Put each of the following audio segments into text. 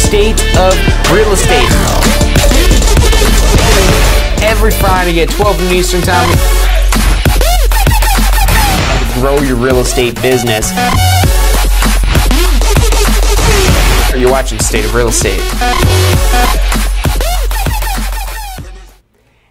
State of Real Estate. Every Friday at 12 noon Eastern Time. Grow your real estate business. You're watching State of Real Estate.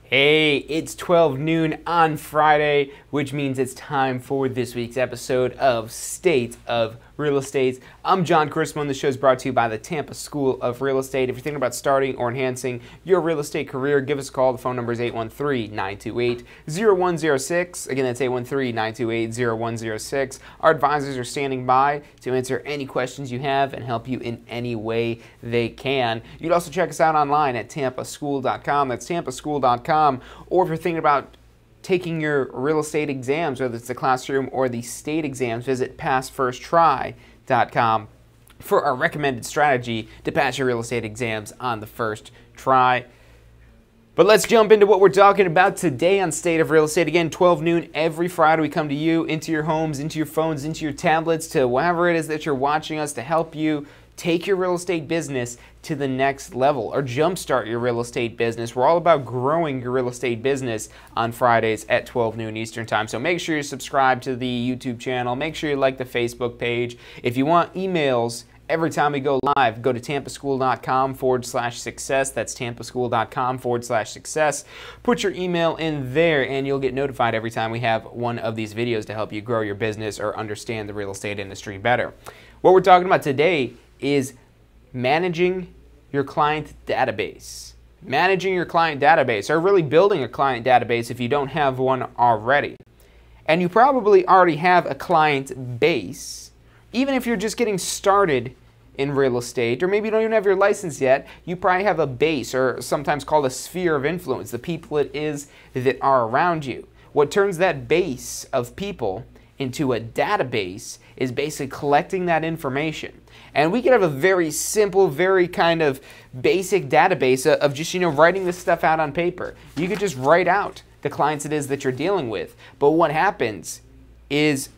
Hey, it's 12 noon on Friday, which means it's time for this week's episode of State of Real Estate. I'm John Chrismo, and the show is brought to you by the Tampa School of Real Estate. If you're thinking about starting or enhancing your real estate career, give us a call. The phone number is 813-928-0106. Again, that's 813-928-0106. Our advisors are standing by to answer any questions you have and help you in any way they can. You can also check us out online at tampaschool.com. That's tampaschool.com. Or if you're thinking about taking your real estate exams, whether it's the classroom or the state exams, visit passfirsttry.com for our recommended strategy to pass your real estate exams on the first try. But let's jump into what we're talking about today on State of Real Estate. Again, 12 noon every Friday, we come to you, into your homes, into your phones, into your tablets, to wherever it is that you're watching us, to help you take your real estate business to the next level or jumpstart your real estate business. We're all about growing your real estate business on Fridays at 12 noon Eastern Time. So make sure you subscribe to the YouTube channel. Make sure you like the Facebook page. If you want emails every time we go live, go to tampaschool.com/success. That's tampaschool.com/success. Put your email in there and you'll get notified every time we have one of these videos to help you grow your business or understand the real estate industry better. What we're talking about today is managing your client database. Managing your client database, or really building a client database if you don't have one already. And you probably already have a client base. Even if you're just getting started in real estate, or maybe you don't even have your license yet, you probably have a base, or sometimes called a sphere of influence, the people it is that are around you. What turns that base of people into a database is basically collecting that information. And we could have a very simple, very kind of basic database of just, writing this stuff out on paper. You could just write out the clients it is that you're dealing with. But what happens is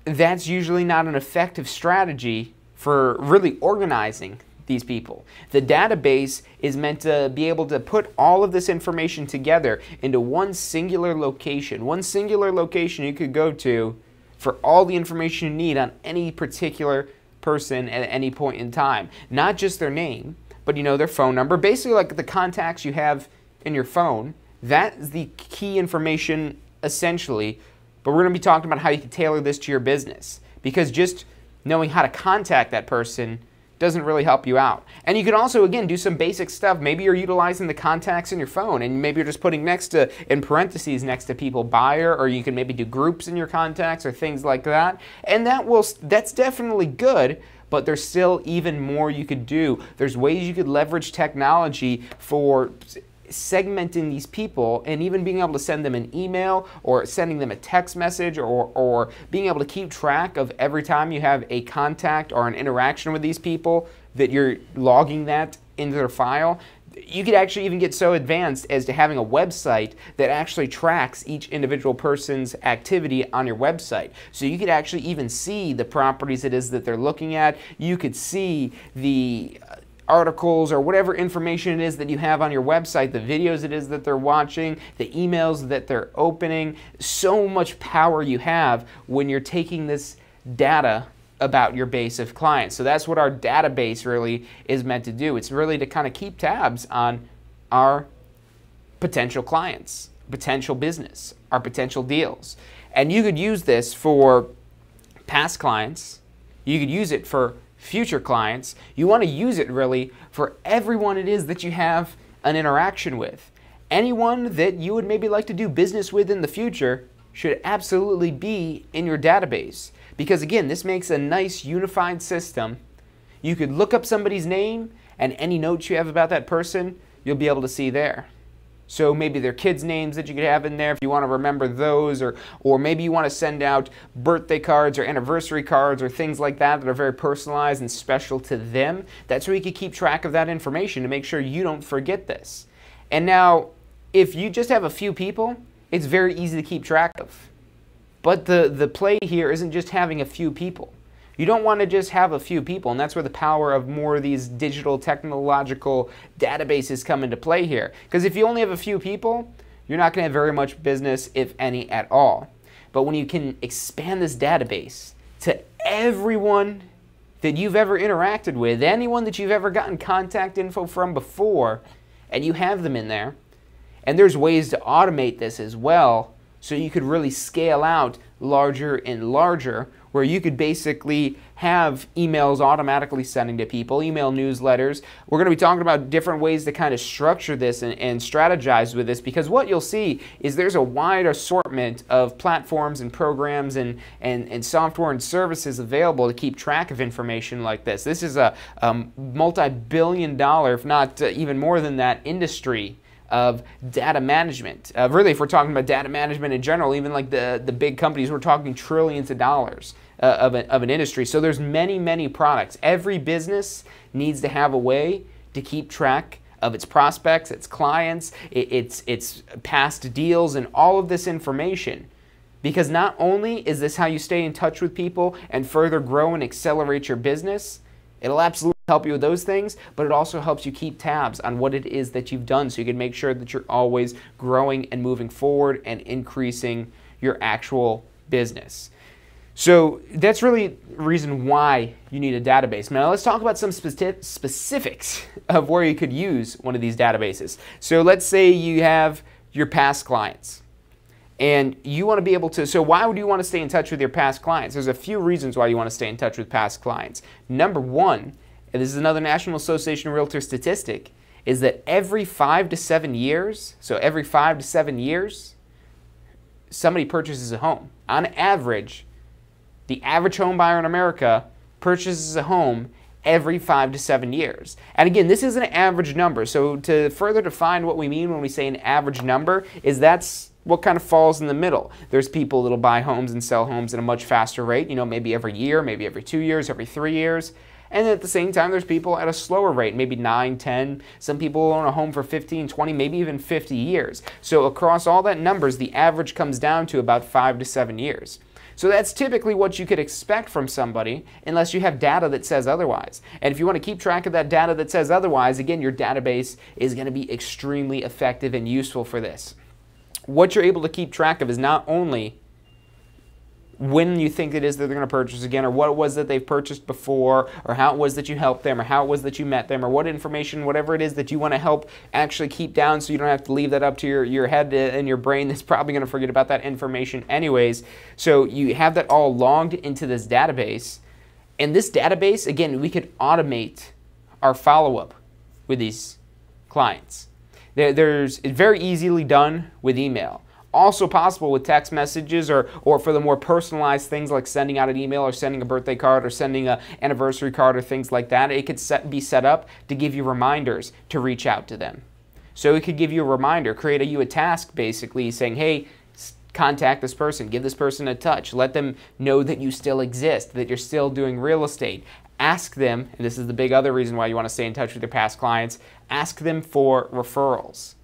that's usually not an effective strategy for really organizing these people. The database is meant to be able to put all of this information together into one singular location. One singular location you could go to for all the information you need on any particular person at any point in time. Not just their name, but their phone number. Basically like the contacts you have in your phone. That is the key information essentially. But we're going to be talking about how you can tailor this to your business. Because just knowing how to contact that person doesn't really help you out. And you can also, again, do some basic stuff. Maybe you're utilizing the contacts in your phone, and maybe you're just putting next to, in parentheses, next to people, buyer, or you can maybe do groups in your contacts or things like that. And that's definitely good, but there's still even more you could do. There's ways you could leverage technology for segmenting these people and even being able to send them an email or sending them a text message or being able to keep track of every time you have a contact or an interaction with these people that you're logging that into their file. You could actually even get so advanced as to having a website that actually tracks each individual person's activity on your website. So you could actually even see the properties it is that they're looking at. You could see the articles or whatever information it is that you have on your website, the videos it is that they're watching, the emails that they're opening. So much power you have when you're taking this data about your base of clients. So that's what our database really is meant to do. It's really to kind of keep tabs on our potential clients, potential business, our potential deals. And you could use this for past clients. You could use it for future clients. You want to use it really for everyone it is that you have an interaction with. Anyone that you would maybe like to do business with in the future should absolutely be in your database. Because again, this makes a nice unified system. You could look up somebody's name and any notes you have about that person, you'll be able to see there. So maybe their kids' names that you could have in there if you want to remember those, or maybe you want to send out birthday cards or anniversary cards or things like that that are very personalized and special to them. That's where you can keep track of that information to make sure you don't forget this. And now, if you just have a few people, it's very easy to keep track of. But the play here isn't just having a few people. You don't want to just have a few people, and that's where the power of more of these digital technological databases come into play here. Because if you only have a few people, you're not going to have very much business, if any at all. But when you can expand this database to everyone that you've ever interacted with, anyone that you've ever gotten contact info from before, and you have them in there, and there's ways to automate this as well, so you could really scale out larger and larger, where you could basically have emails automatically sending to people, email newsletters. We're going to be talking about different ways to kind of structure this and strategize with this, because what you'll see is there's a wide assortment of platforms and programs and software and services available to keep track of information like this. This is a multi-billion-dollar, if not even more than that, industry of data management. Really, if we're talking about data management in general, even like the big companies, we're talking trillions of dollars of an industry. So there's many products. Every business needs to have a way to keep track of its prospects, its clients, its past deals, and all of this information. Because not only is this how you stay in touch with people and further grow and accelerate your business, it'll absolutely help you with those things, but it also helps you keep tabs on what it is that you've done, so you can make sure that you're always growing and moving forward and increasing your actual business. So that's really the reason why you need a database. Now let's talk about some specifics of where you could use one of these databases. So let's say you have your past clients, and you want to be able to, so why would you want to stay in touch with your past clients? There's a few reasons why you want to stay in touch with past clients. Number one, and this is another National Association of Realtors statistic, is that every 5 to 7 years, somebody purchases a home. On average, the average home buyer in America purchases a home every 5 to 7 years. And again, this is an average number. So to further define what we mean when we say an average number, is that's what kind of falls in the middle. There's people that'll buy homes and sell homes at a much faster rate, maybe every year, maybe every 2 years, every 3 years. And at the same time, there's people at a slower rate, maybe 9, 10. Some people own a home for 15, 20, maybe even 50 years. So across all that numbers, the average comes down to about 5 to 7 years. So that's typically what you could expect from somebody, unless you have data that says otherwise. And if you want to keep track of that data that says otherwise, again, your database is going to be extremely effective and useful for this. What you're able to keep track of is not only when you think it is that they're going to purchase again, or what it was that they've purchased before, or how it was that you helped them, or how it was that you met them, or what information, whatever it is that you want to help actually keep down, so you don't have to leave that up to your head and your brain that's probably going to forget about that information anyways. So you have that all logged into this database. And this database, again, we could automate our follow-up with these clients. It's very easily done with email. Also possible with text messages, or for the more personalized things like sending out an email, or sending a birthday card, or sending an anniversary card, or things like that. It could be set up to give you reminders to reach out to them. So it could give you a reminder, create you a task basically saying, hey, contact this person, give this person a touch, let them know that you still exist, that you're still doing real estate. Ask them, and this is the big other reason why you want to stay in touch with your past clients, ask them for referrals.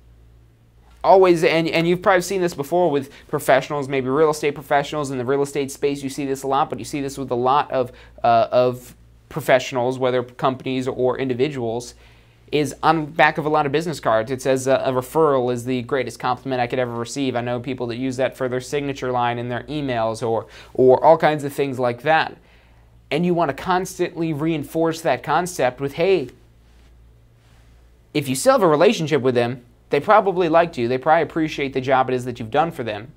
Always, and you've probably seen this before with professionals, maybe real estate professionals in the real estate space. You see this a lot, but you see this with a lot of professionals, whether companies or individuals, is on the back of a lot of business cards. It says a referral is the greatest compliment I could ever receive. I know people that use that for their signature line in their emails, or all kinds of things like that. And you want to constantly reinforce that concept with, hey, if you still have a relationship with them, they probably liked you. They probably appreciate the job it is that you've done for them.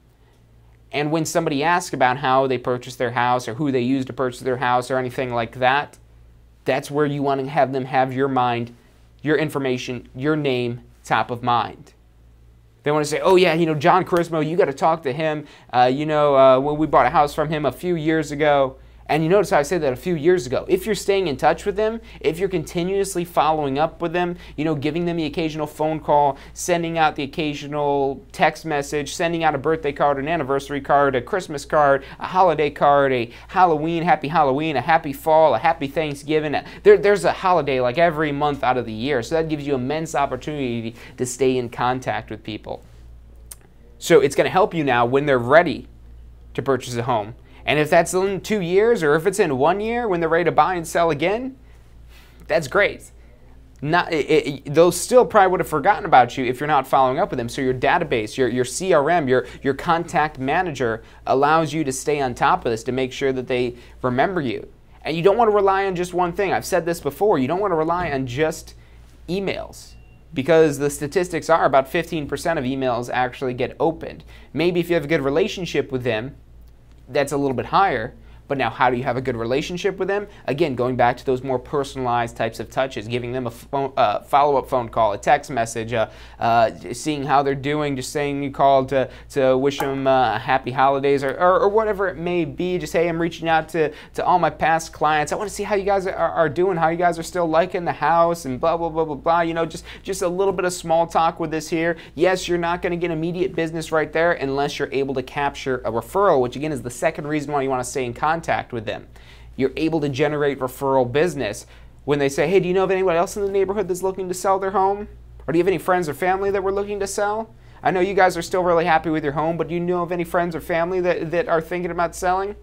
And when somebody asks about how they purchased their house, or who they used to purchase their house, or anything like that, that's where you want to have them have your mind, your information, your name top of mind. They want to say, oh yeah, John Charismo, you got to talk to him. When we bought a house from him a few years ago. And you notice how I said that a few years ago. If you're staying in touch with them, if you're continuously following up with them, giving them the occasional phone call, sending out the occasional text message, sending out a birthday card, an anniversary card, a Christmas card, a holiday card, a Halloween, happy Halloween, a happy fall, a happy Thanksgiving. There's a holiday like every month out of the year. So that gives you immense opportunity to stay in contact with people. So it's going to help you now when they're ready to purchase a home. And if that's in 2 years, or if it's in 1 year when they're ready to buy and sell again, that's great. Those still probably would have forgotten about you if you're not following up with them. So your database, your CRM, your contact manager allows you to stay on top of this, to make sure that they remember you. And you don't want to rely on just one thing. I've said this before. You don't want to rely on just emails, because the statistics are about 15% of emails actually get opened. Maybe if you have a good relationship with them, that's a little bit higher. But now, how do you have a good relationship with them? Again, going back to those more personalized types of touches, giving them a follow-up phone call, a text message, seeing how they're doing, just saying you called to wish them happy holidays, or whatever it may be. Just, hey, I'm reaching out to all my past clients. I want to see how you guys are doing, how you guys are still liking the house, and blah, blah, blah, blah, blah. You know, just a little bit of small talk with this here. Yes, you're not going to get immediate business right there unless you're able to capture a referral, which again is the second reason why you want to stay in contact with them. You're able to generate referral business when they say, hey, do you know of anyone else in the neighborhood that's looking to sell their home? Or do you have any friends or family that were looking to sell? I know you guys are still really happy with your home, but do you know of any friends or family that are thinking about selling?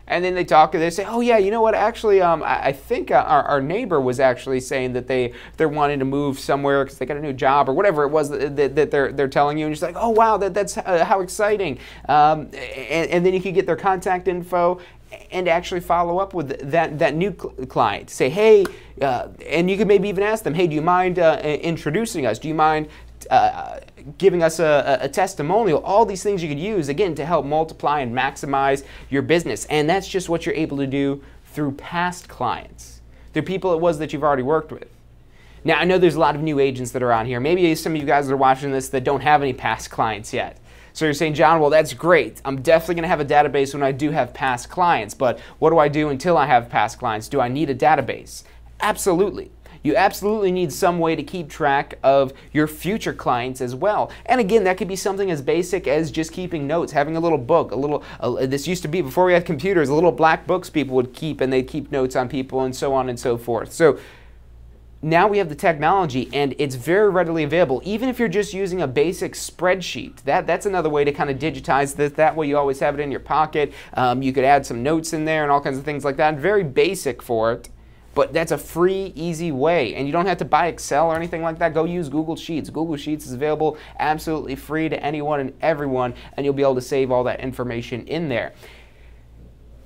And then they talk and they say, oh yeah, you know what, actually, I think our neighbor was actually saying that they're wanting to move somewhere because they got a new job, or whatever it was that they're telling you. And you're just like, oh wow, that's how exciting. And then you can get their contact info and actually follow up with that new client. Say, hey, and you can maybe even ask them, hey, do you mind introducing us? Do you mind giving us a testimonial? All these things you could use, again, to help multiply and maximize your business. And that's just what you're able to do through past clients, through people it was that you've already worked with. Now, I know there's a lot of new agents that are on here. Maybe some of you guys that are watching this that don't have any past clients yet. So you're saying, John, well, that's great. I'm definitely going to have a database when I do have past clients, but what do I do until I have past clients? Do I need a database? Absolutely. You absolutely need some way to keep track of your future clients as well. And again, that could be something as basic as just keeping notes, having a little book, this used to be, before we had computers, a little black books people would keep, and they'd keep notes on people and so on and so forth. So now we have the technology, and it's very readily available. Even if you're just using a basic spreadsheet, that's another way to kind of digitize this. That way you always have it in your pocket. You could add some notes in there and all kinds of things like that. Very basic for it, but that's a free, easy way. And you don't have to buy Excel or anything like that. Go use Google Sheets. Google Sheets is available absolutely free to anyone and everyone, and you'll be able to save all that information in there.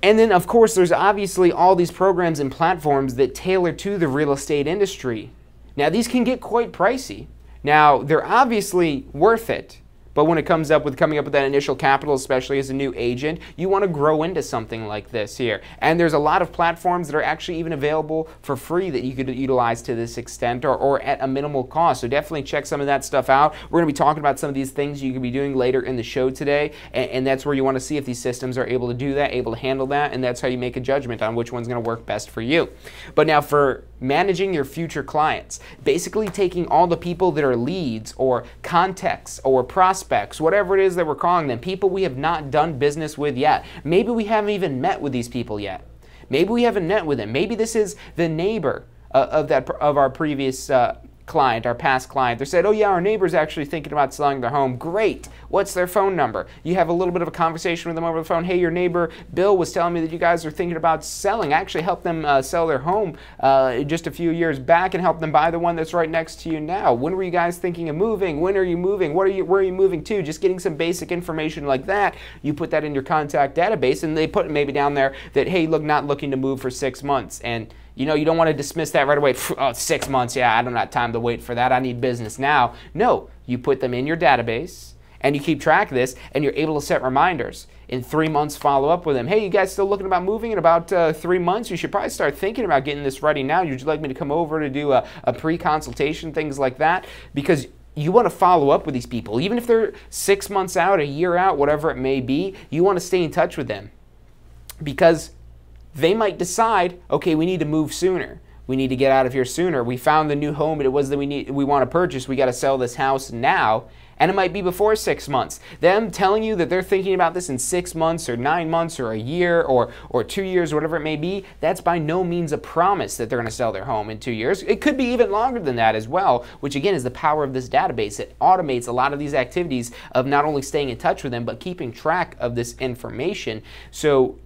And then, of course, there's obviously all these programs and platforms that tailor to the real estate industry. Now, these can get quite pricey. Now, they're obviously worth it. But when it comes up with coming up with that initial capital, especially as a new agent, you want to grow into something like this here. And there's a lot of platforms that are actually even available for free that you could utilize to this extent, or at a minimal cost. So definitely check some of that stuff out. We're going to be talking about some of these things you could be doing later in the show today. And that's where you want to see if these systems are able to do that, able to handle that. And that's how you make a judgment on which one's going to work best for you. But now for managing your future clients, basically taking all the people that are leads or contacts or prospects, whatever it is that we're calling them, people we have not done business with yet. Maybe we haven't even met with these people yet. Maybe we haven't met with them. Maybe this is the neighbor of our previous client, our past client. They said, oh yeah, our neighbor's actually thinking about selling their home. Great. What's their phone number? You have a little bit of a conversation with them over the phone. Hey, your neighbor Bill was telling me that you guys are thinking about selling. I actually helped them sell their home just a few years back and helped them buy the one that's right next to you now. When were you guys thinking of moving? When are you moving? Where are you moving to? Just getting some basic information like that. You put that in your contact database, and they put maybe down there that, hey, look, not looking to move for 6 months. And you know, you don't want to dismiss that right away. Oh, 6 months, yeah, I don't have time to wait for that. I need business now. No, you put them in your database, and you keep track of this, and you're able to set reminders. In 3 months, follow up with them. Hey, you guys still looking about moving in about 3 months? You should probably start thinking about getting this ready now. Would you like me to come over to do a pre-consultation, things like that? Because you want to follow up with these people. Even if they're 6 months out, a year out, whatever it may be, you want to stay in touch with them. Because they might decide, okay, we need to move sooner. We need to get out of here sooner. We found the new home it was that we want to purchase. We got to sell this house now. And it might be before 6 months. Them telling you that they're thinking about this in 6 months or 9 months or a year or 2 years, whatever it may be, that's by no means a promise that they're going to sell their home in 2 years. It could be even longer than that as well, which again is the power of this database. It automates a lot of these activities of not only staying in touch with them, but keeping track of this information. So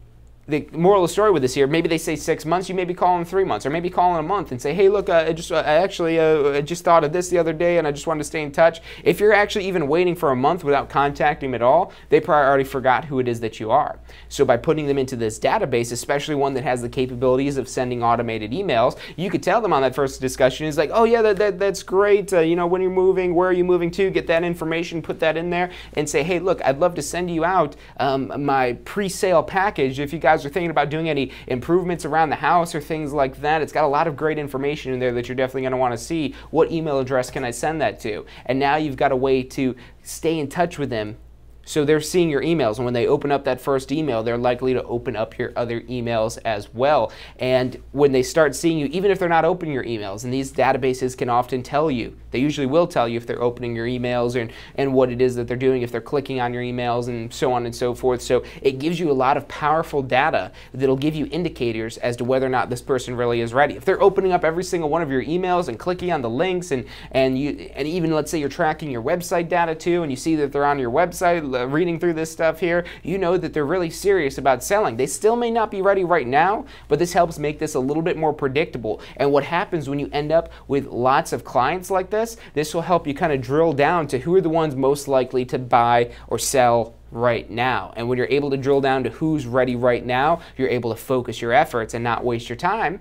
the moral of the story with this here, maybe they say 6 months, you maybe call them 3 months, or maybe call them a month and say, hey, look, I just thought of this the other day and I just wanted to stay in touch. If you're actually even waiting for a month without contacting them at all, they probably already forgot who it is that you are. So by putting them into this database, especially one that has the capabilities of sending automated emails, you could tell them on that first discussion, it's like, oh yeah, that's great, you know, when you're moving, where are you moving to, get that information, put that in there, and say, hey, look, I'd love to send you out my pre-sale package if you guys are thinking about doing any improvements around the house or things like that. It's got a lot of great information in there that you're definitely going to want to see. What email address can I send that to? And now you've got a way to stay in touch with them. So they're seeing your emails, and when they open up that first email, they're likely to open up your other emails as well. And when they start seeing you, even if they're not opening your emails, and these databases can often tell you, they usually will tell you if they're opening your emails and what it is that they're doing, if they're clicking on your emails and so on and so forth. So it gives you a lot of powerful data that'll give you indicators as to whether or not this person really is ready. If they're opening up every single one of your emails and clicking on the links, and even let's say you're tracking your website data too, and you see that they're on your website reading through this stuff here, you know that they're really serious about selling. They still may not be ready right now, but this helps make this a little bit more predictable. And what happens when you end up with lots of clients like this will help you kind of drill down to who are the ones most likely to buy or sell right now. And when you're able to drill down to who's ready right now, you're able to focus your efforts and not waste your time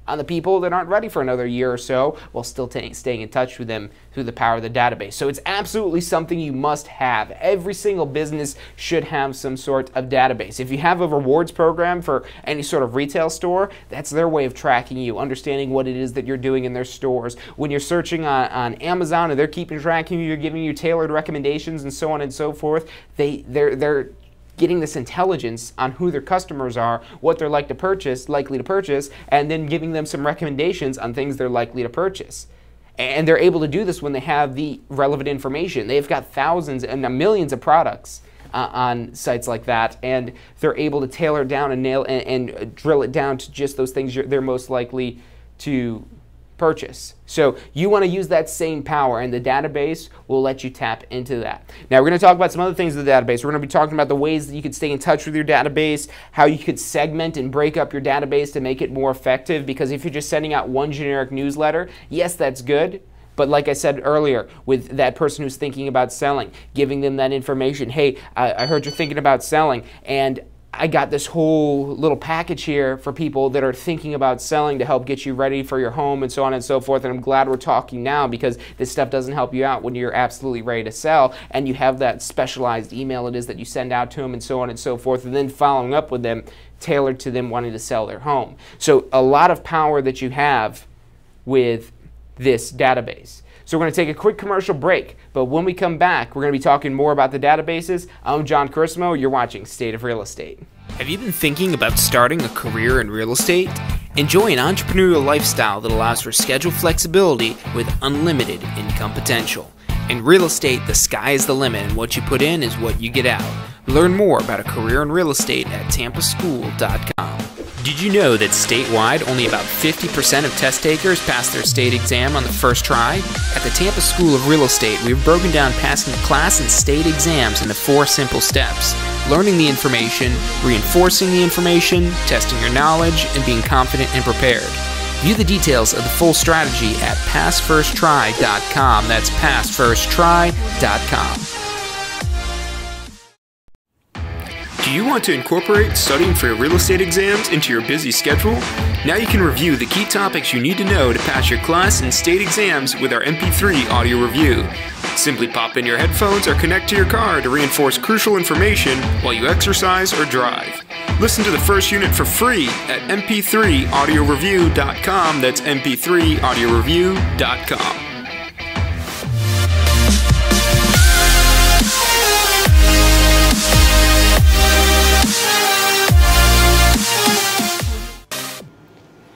on the people that aren't ready for another year or so, while still staying in touch with them through the power of the database. So it's absolutely something you must have. Every single business should have some sort of database. If you have a rewards program for any sort of retail store, that's their way of tracking you, understanding what it is that you're doing in their stores. When you're searching on Amazon and they're keeping track of you, you're giving you tailored recommendations and so on and so forth, they're getting this intelligence on who their customers are, what they're likely to purchase, and then giving them some recommendations on things they're likely to purchase. And they're able to do this when they have the relevant information. They've got thousands and millions of products on sites like that, and they're able to tailor it down and nail and drill it down to just those things they're most likely to purchase. So you want to use that same power, and the database will let you tap into that. Now we're going to talk about some other things in the database. We're going to be talking about the ways that you could stay in touch with your database, how you could segment and break up your database to make it more effective, because if you're just sending out one generic newsletter, yes, that's good. But like I said earlier, with that person who's thinking about selling, giving them that information, hey, I heard you're thinking about selling, and I got this whole little package here for people that are thinking about selling to help get you ready for your home and so on and so forth. And I'm glad we're talking now, because this stuff doesn't help you out when you're absolutely ready to sell, and you have that specialized email it is that you send out to them and so on and so forth, and then following up with them tailored to them wanting to sell their home. So a lot of power that you have with this database. So we're going to take a quick commercial break, but when we come back, we're going to be talking more about the databases. I'm John Carismo. You're watching State of Real Estate. Have you been thinking about starting a career in real estate? Enjoy an entrepreneurial lifestyle that allows for schedule flexibility with unlimited income potential. In real estate, the sky is the limit, and what you put in is what you get out. Learn more about a career in real estate at tampaschool.com. Did you know that statewide, only about 50% of test takers pass their state exam on the first try? At the Tampa School of Real Estate, we've broken down passing the class and state exams into 4 simple steps: learning the information, reinforcing the information, testing your knowledge, and being confident and prepared. View the details of the full strategy at passfirsttry.com. That's passfirsttry.com. Do you want to incorporate studying for your real estate exams into your busy schedule? Now you can review the key topics you need to know to pass your class and state exams with our MP3 audio review. Simply pop in your headphones or connect to your car to reinforce crucial information while you exercise or drive. Listen to the first unit for free at mp3audioreview.com. That's mp3audioreview.com.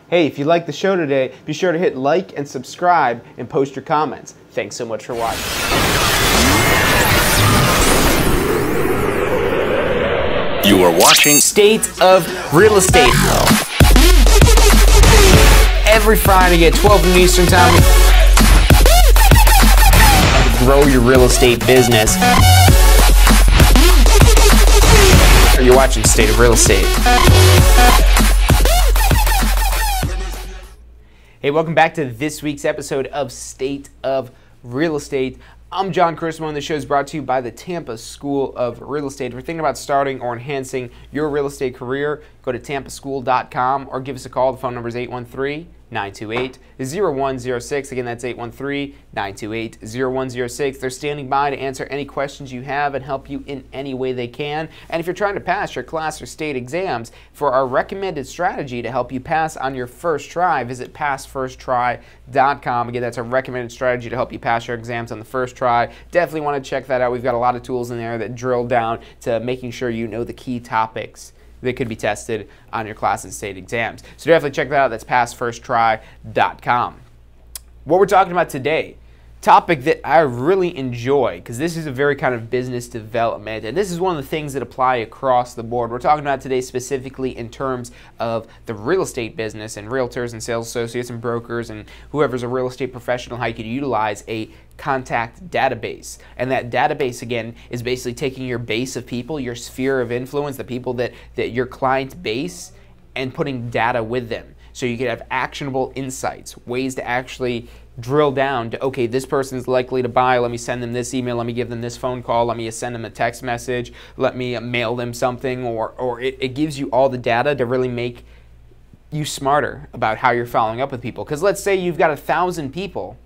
Hey, if you liked the show today, be sure to hit like and subscribe and post your comments. Thanks so much for watching. You are watching State of Real Estate. Every Friday at 12 noon Eastern Time. Grow your real estate business. You're watching State of Real Estate. Hey, welcome back to this week's episode of State of Real Estate. I'm John Chrismo, and the show is brought to you by the Tampa School of Real Estate. If you're thinking about starting or enhancing your real estate career, go to tampaschool.com or give us a call. The phone number is 813-928-0106. Again, that's 813-928-0106. They're standing by to answer any questions you have and help you in any way they can. And if you're trying to pass your class or state exams, for our recommended strategy to help you pass on your first try, visit passfirsttry.com. Again, that's a recommended strategy to help you pass your exams on the first try. Definitely want to check that out. We've got a lot of tools in there that drill down to making sure you know the key topics that could be tested on your class and state exams. So definitely check that out. That's passfirsttry.com. What we're talking about today, topic that I really enjoy, because this is a very kind of business development, and this is one of the things that apply across the board. We're talking about today specifically in terms of the real estate business and realtors and sales associates and brokers and whoever's a real estate professional, how you could utilize a contact database. And that database, again, is basically taking your base of people, your sphere of influence, the people that your client base, and putting data with them. So you could have actionable insights, ways to actually drill down to, okay, this person's likely to buy, let me send them this email, let me give them this phone call, let me send them a text message, let me mail them something, or it gives you all the data to really make you smarter about how you're following up with people. Because let's say you've got 1,000 people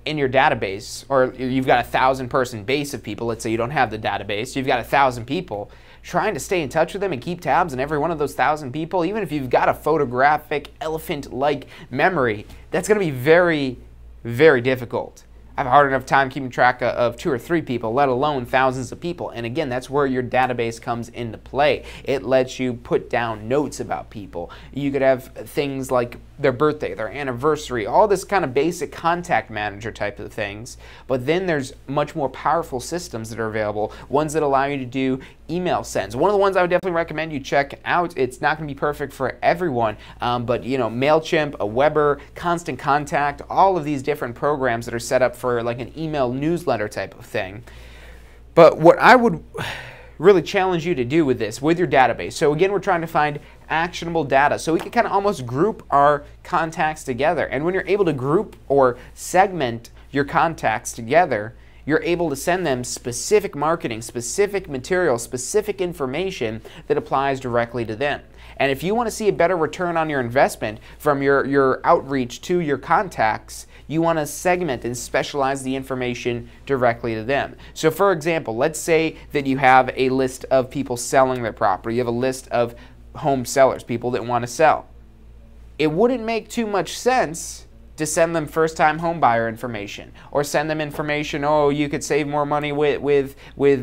in your database, or you've got 1,000-person base of people. Let's say you don't have the database, you've got 1,000 people. Trying to stay in touch with them and keep tabs on every one of those 1,000 people, even if you've got a photographic elephant-like memory, that's going to be very, very difficult. I have a hard enough time keeping track of 2 or 3 people, let alone thousands of people. And again, that's where your database comes into play. It lets you put down notes about people. You could have things like their birthday, their anniversary, all this kind of basic contact manager type of things. But then there's much more powerful systems that are available, ones that allow you to do email sends. One of the ones I would definitely recommend you check out, it's not going to be perfect for everyone, but you know, MailChimp, a Weber, Constant Contact, all of these different programs that are set up for like an email newsletter type of thing. But what I would really challenge you to do with this, with your database, so again, we're trying to find actionable data, so we can kind of almost group our contacts together. And when you're able to group or segment your contacts together, you're able to send them specific marketing, specific material, specific information that applies directly to them. And if you want to see a better return on your investment from your outreach to your contacts, you want to segment and specialize the information directly to them. So for example, let's say that you have a list of people selling their property. You have a list of home sellers, people that want to sell. It wouldn't make too much sense to send them first-time home buyer information, or send them information, oh, you could save more money with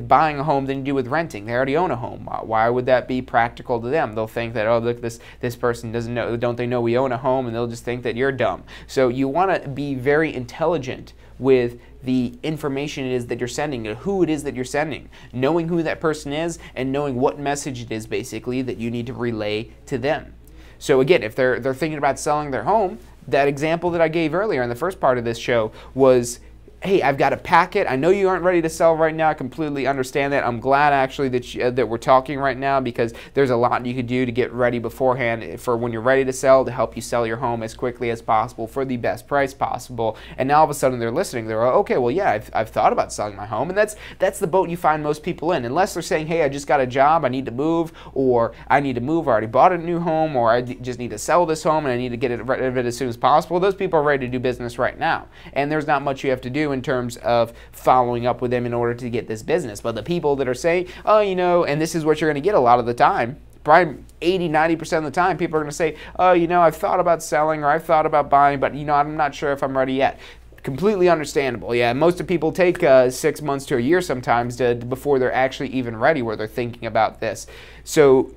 buying a home than you do with renting. They already own a home. Why would that be practical to them? They'll think that, oh, look, this person doesn't know, don't they know we own a home, and they'll just think that you're dumb. So you want to be very intelligent with the information it is that you're sending, who it is that you're sending, knowing who that person is, and knowing what message it is basically that you need to relay to them. So again, if they're thinking about selling their home, that example that I gave earlier in the first part of this show was, hey, I've got a packet. I know you aren't ready to sell right now. I completely understand that. I'm glad actually that we're talking right now, because there's a lot you could do to get ready beforehand for when you're ready to sell, to help you sell your home as quickly as possible for the best price possible. And now all of a sudden they're listening. They're, okay, well, yeah, I've thought about selling my home. And that's the boat you find most people in. Unless they're saying, hey, I just got a job, I need to move, or I need to move, I already bought a new home, or I just need to sell this home and I need to get rid of it as soon as possible. Those people are ready to do business right now. And there's not much you have to do in terms of following up with them in order to get this business. But the people that are saying, oh, you know, and this is what you're going to get a lot of the time, probably 80–90% of the time, people are going to say, oh, you know, I've thought about selling, or I've thought about buying, but, you know, I'm not sure if I'm ready yet. Completely understandable. Yeah, most of people take 6 months to a year sometimes before they're actually even ready, where they're thinking about this. So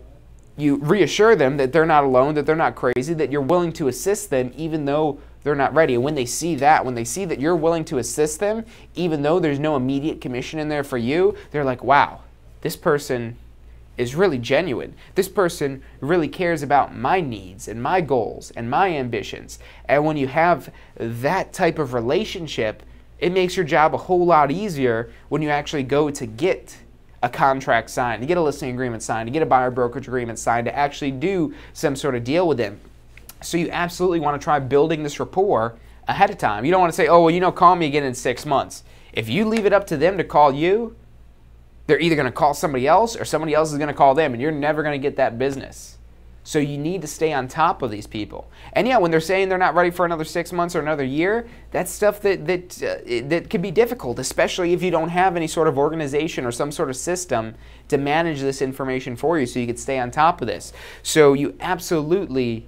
you reassure them that they're not alone, that they're not crazy, that you're willing to assist them even though they're not ready. And when they see that you're willing to assist them, even though there's no immediate commission in there for you, they're like, wow, this person is really genuine. This person really cares about my needs and my goals and my ambitions. And when you have that type of relationship, it makes your job a whole lot easier when you actually go to get a contract signed, to get a listing agreement signed, to get a buyer brokerage agreement signed, to actually do some sort of deal with them. So you absolutely want to try building this rapport ahead of time. You don't want to say, oh, well, call me again in 6 months. If you leave it up to them to call you, they're either going to call somebody else or somebody else is going to call them, and you're never going to get that business. So you need to stay on top of these people. And yeah, when they're saying they're not ready for another 6 months or another year, that's stuff that can be difficult, especially if you don't have any sort of organization or some sort of system to manage this information for you so you can stay on top of this. So you absolutely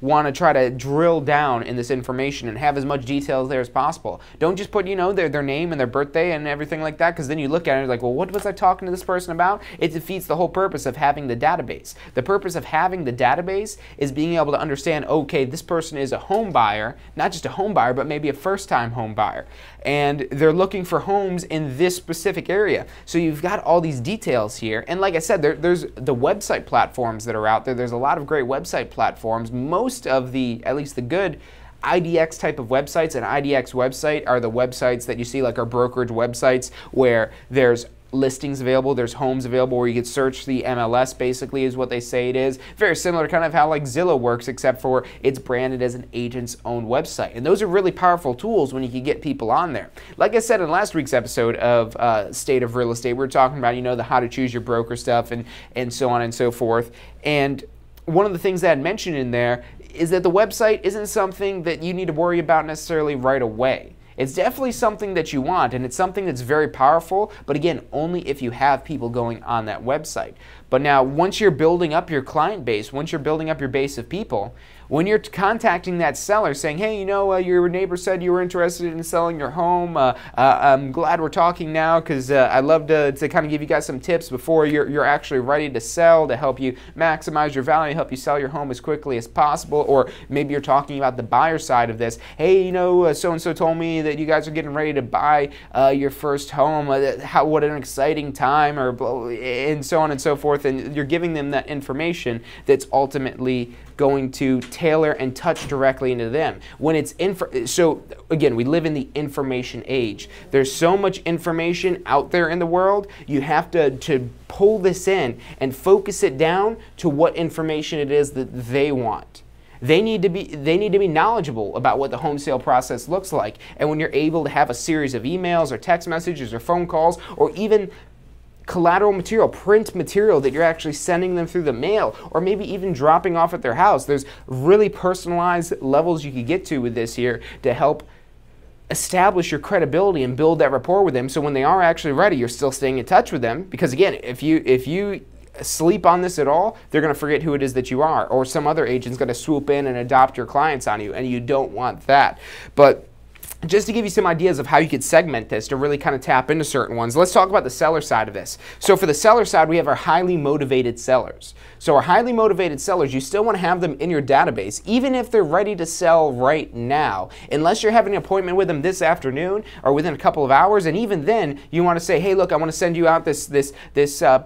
want to try to drill down in this information and have as much details there as possible. Don't just put, their name and their birthday and everything like that, because then you look at it and you're like, well, what was I talking to this person about? It defeats the whole purpose of having the database. The purpose of having the database is being able to understand, okay, this person is a home buyer, not just a home buyer, but maybe a first-time home buyer. And they're looking for homes in this specific area. So you've got all these details here. And like I said, there's the website platforms that are out there. There's a lot of great website platforms. Most of at least the good IDX type of websites, an IDX website are the websites that you see, like our brokerage websites, where there's listings available, there's homes available, where you can search the MLS, basically is what they say it is. Very similar to kind of how like Zillow works, except for it's branded as an agent's own website. And those are really powerful tools when you can get people on there. Like I said in last week's episode of State of Real Estate, we were talking about, the how to choose your broker stuff and so on and so forth. And one of the things that I had mentioned in there is that the website isn't something that you need to worry about necessarily right away. It's definitely something that you want, and it's something that's very powerful, but again, only if you have people going on that website. But now, once you're building up your client base, once you're building up your base of people, when you're contacting that seller saying, hey, your neighbor said you were interested in selling your home. I'm glad we're talking now because I'd love to kind of give you guys some tips before you're actually ready to sell, to help you maximize your value, help you sell your home as quickly as possible. Or maybe you're talking about the buyer side of this. Hey, so-and-so told me that you guys are getting ready to buy your first home. What an exciting time, and so on and so forth. And you're giving them that information that's ultimately going to tailor and touch directly into them. When it's so again, we live in the information age. There's so much information out there in the world. You have to pull this in and focus it down to what information it is that they want. They need to be knowledgeable about what the home sale process looks like. And when you're able to have a series of emails or text messages or phone calls or even collateral material, print material that you're actually sending them through the mail, or maybe even dropping off at their house. There's really personalized levels you could get to with this here to help establish your credibility and build that rapport with them, so when they are actually ready, you're still staying in touch with them. Because again, if you sleep on this at all, they're going to forget who it is that you are, or some other agent's going to swoop in and adopt your clients on you, and you don't want that. But just to give you some ideas of how you could segment this to really kind of tap into certain ones, let's talk about the seller side of this. So for the seller side, we have our highly motivated sellers. So our highly motivated sellers, you still want to have them in your database, even if they're ready to sell right now, unless you're having an appointment with them this afternoon or within a couple of hours. And even then, you want to say, hey, look, I want to send you out this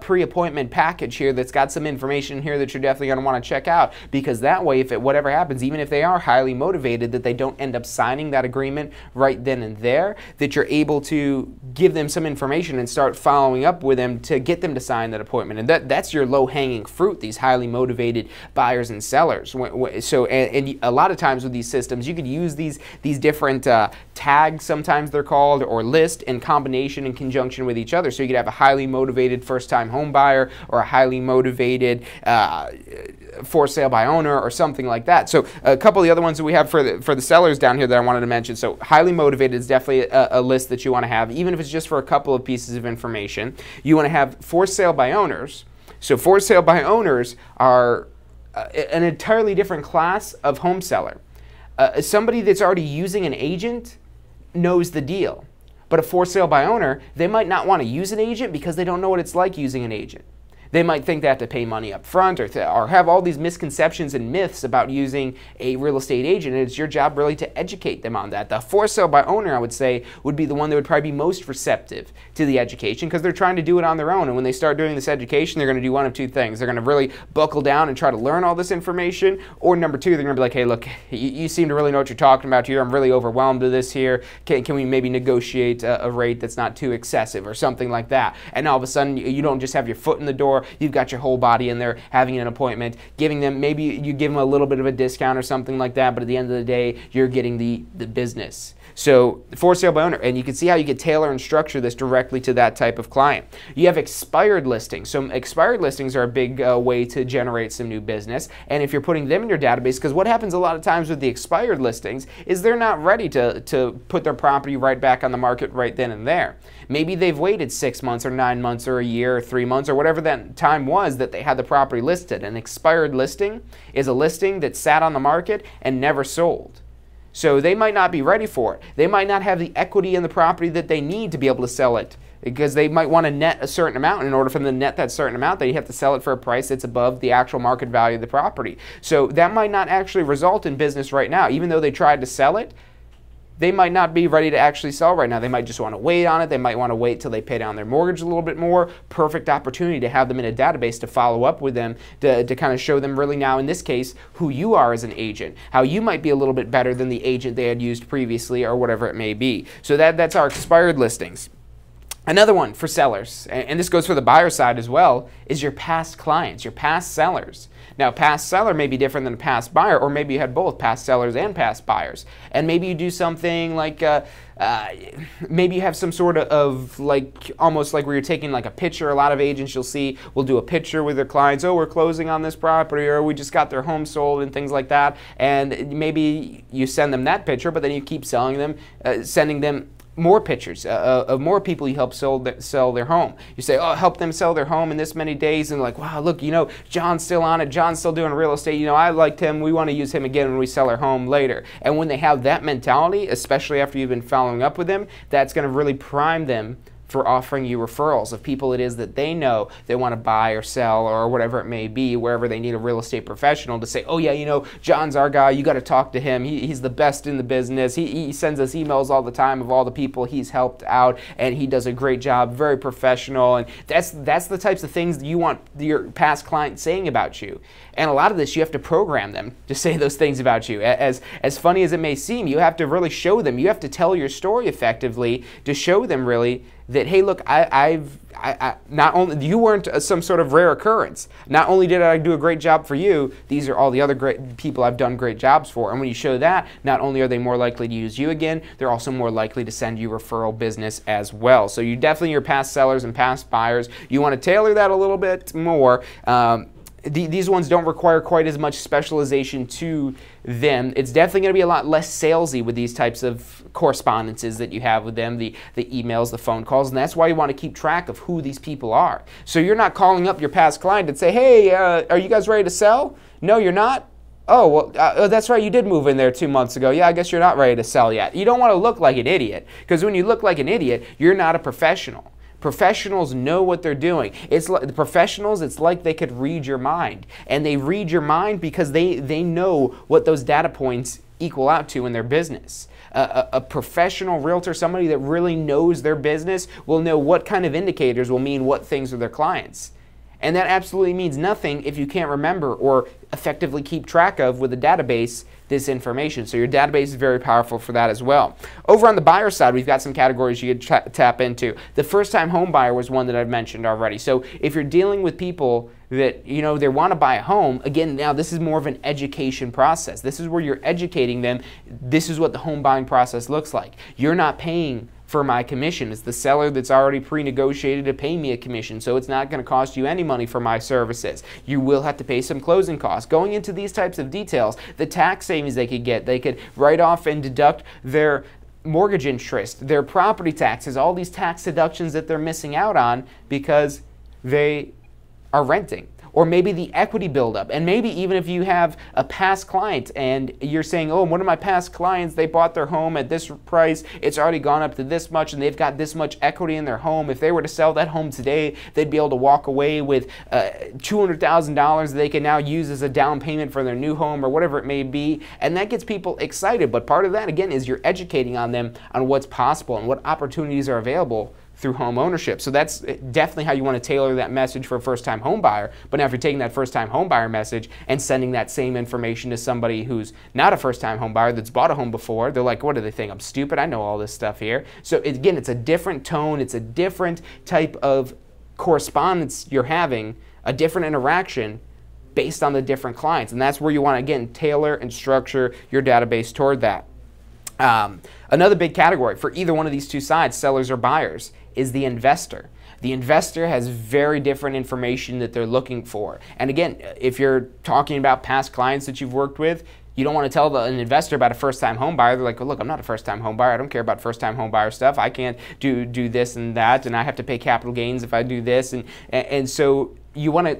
pre-appointment package here that's got some information here that you're definitely going to want to check out, because that way, whatever happens, even if they are highly motivated, that they don't end up signing that agreement right then and there, that you're able to give them some information and start following up with them to get them to sign that appointment. And that's your low-hanging fruit, these highly motivated buyers and sellers. So, and a lot of times with these systems, you could use these different tags, sometimes they're called, or list in combination in conjunction with each other. So you could have a highly motivated first-time home buyer or a highly motivated for sale by owner or something like that. So a couple of the other ones that we have for the sellers down here that I wanted to mention. So highly motivated is definitely a list that you want to have, even if it's just for a couple of pieces of information. You want to have for sale by owners. So for sale by owners are an entirely different class of home seller. Somebody that's already using an agent knows the deal. But a for sale by owner, they might not want to use an agent because they don't know what it's like using an agent. They might think they have to pay money up front or have all these misconceptions and myths about using a real estate agent, and it's your job really to educate them on that. The for sale by owner, I would say, would be the one that would probably be most receptive to the education because they're trying to do it on their own. And when they start doing this education, they're going to do one of two things. They're going to really buckle down and try to learn all this information, or number two, they're going to be like, hey, look, you seem to really know what you're talking about here. I'm really overwhelmed with this here. Can we maybe negotiate a rate that's not too excessive or something like that? And all of a sudden, you don't just have your foot in the door, you've got your whole body in there having an appointment, giving them, maybe you give them a little bit of a discount or something like that, but at the end of the day, you're getting the business. So for sale by owner, and you can see how you could tailor and structure this directly to that type of client. You have expired listings. So expired listings are a big way to generate some new business. And if you're putting them in your database, because what happens a lot of times with the expired listings is they're not ready to put their property right back on the market right then and there. Maybe they've waited 6 months or 9 months or a year or 3 months or whatever that time was that they had the property listed. An expired listing is a listing that sat on the market and never sold. So they might not be ready for it. They might not have the equity in the property that they need to be able to sell it, because they might want to net a certain amount. And in order for them to net that certain amount, they have to sell it for a price that's above the actual market value of the property. So that might not actually result in business right now. Even though they tried to sell it, they might not be ready to actually sell right now. They might just want to wait on it. They might want to wait till they pay down their mortgage a little bit more. Perfect opportunity to have them in a database to follow up with them, to kind of show them really now, in this case, who you are as an agent, how you might be a little bit better than the agent they had used previously or whatever it may be. So that's our expired listings. Another one for sellers, and this goes for the buyer side as well, is your past clients, your past sellers. Now, past seller may be different than a past buyer, or maybe you had both past sellers and past buyers. And maybe you do something like, maybe you have some sort of like, almost like where you're taking like a picture. A lot of agents you'll see will do a picture with their clients. Oh, we're closing on this property, or we just got their home sold and things like that. And maybe you send them that picture, but then you keep selling them, sending them more pictures of more people you help sell their home. You say, oh, help them sell their home in this many days, and like, wow, look, you know, John's still on it, John's still doing real estate, you know, I liked him, we want to use him again when we sell our home later. And when they have that mentality, especially after you've been following up with them, that's going to really prime them for offering you referrals of people it is that they know they want to buy or sell or whatever it may be, wherever they need a real estate professional to say, oh yeah, you know, John's our guy, you got to talk to him, he's the best in the business, he sends us emails all the time of all the people he's helped out, and he does a great job, very professional. And that's the types of things that you want your past clients saying about you. And a lot of this, you have to program them to say those things about you. As funny as it may seem, you have to really show them, you have to tell your story effectively to show them really that, hey, look, not only you weren't some sort of rare occurrence. Not only did I do a great job for you, these are all the other great people I've done great jobs for. And when you show that, not only are they more likely to use you again, they're also more likely to send you referral business as well. So you definitely, your past sellers and past buyers, you want to tailor that a little bit more. These ones don't require quite as much specialization to them. It's definitely going to be a lot less salesy with these types of correspondences that you have with them, the emails, the phone calls, and that's why you want to keep track of who these people are. So you're not calling up your past client and say, hey, are you guys ready to sell? No, you're not? Oh, well, that's right, you did move in there 2 months ago. Yeah, I guess you're not ready to sell yet. You don't want to look like an idiot, because when you look like an idiot, you're not a professional. Professionals know what they're doing. It's like the professionals, it's like they could read your mind. And they read your mind because they know what those data points equal out to in their business. A professional realtor, somebody that really knows their business, will know what kind of indicators will mean what things with their clients. And that absolutely means nothing if you can't remember or effectively keep track of with a database this information. So your database is very powerful for that as well. Over on the buyer side, we've got some categories you could tap into. The first-time home buyer was one that I've mentioned already. So if you're dealing with people that, you know, they want to buy a home, again, now this is more of an education process. This is where you're educating them. This is what the home buying process looks like. You're not paying for my commission. It's the seller that's already pre-negotiated to pay me a commission, so it's not going to cost you any money for my services. You will have to pay some closing costs. Going into these types of details, the tax savings they could get, they could write off and deduct their mortgage interest, their property taxes, all these tax deductions that they're missing out on because they are renting. or maybe the equity buildup. And maybe even if you have a past client and you're saying, oh, one of my past clients, they bought their home at this price, it's already gone up to this much, and they've got this much equity in their home. If they were to sell that home today, they'd be able to walk away with $200,000 that they can now use as a down payment for their new home or whatever it may be. And that gets people excited. But part of that, again, is you're educating on them on what's possible and what opportunities are available through home ownership. So that's definitely how you want to tailor that message for a first-time home buyer. But now if you're taking that first-time home buyer message and sending that same information to somebody who's not a first-time home buyer that's bought a home before, they're like, what do they think? I'm stupid? I know all this stuff here. So again, it's a different tone. It's a different type of correspondence you're having, a different interaction based on the different clients. And that's where you want to, again, tailor and structure your database toward that. Another big category for either one of these two sides, sellers or buyers, is the investor. The investor has very different information that they're looking for. And again, if you're talking about past clients that you've worked with, you don't want to tell an investor about a first-time home buyer. They're like, oh, look, I'm not a first-time home buyer. I don't care about first-time home buyer stuff. I can't do this and that, and I have to pay capital gains if I do this. And so you want to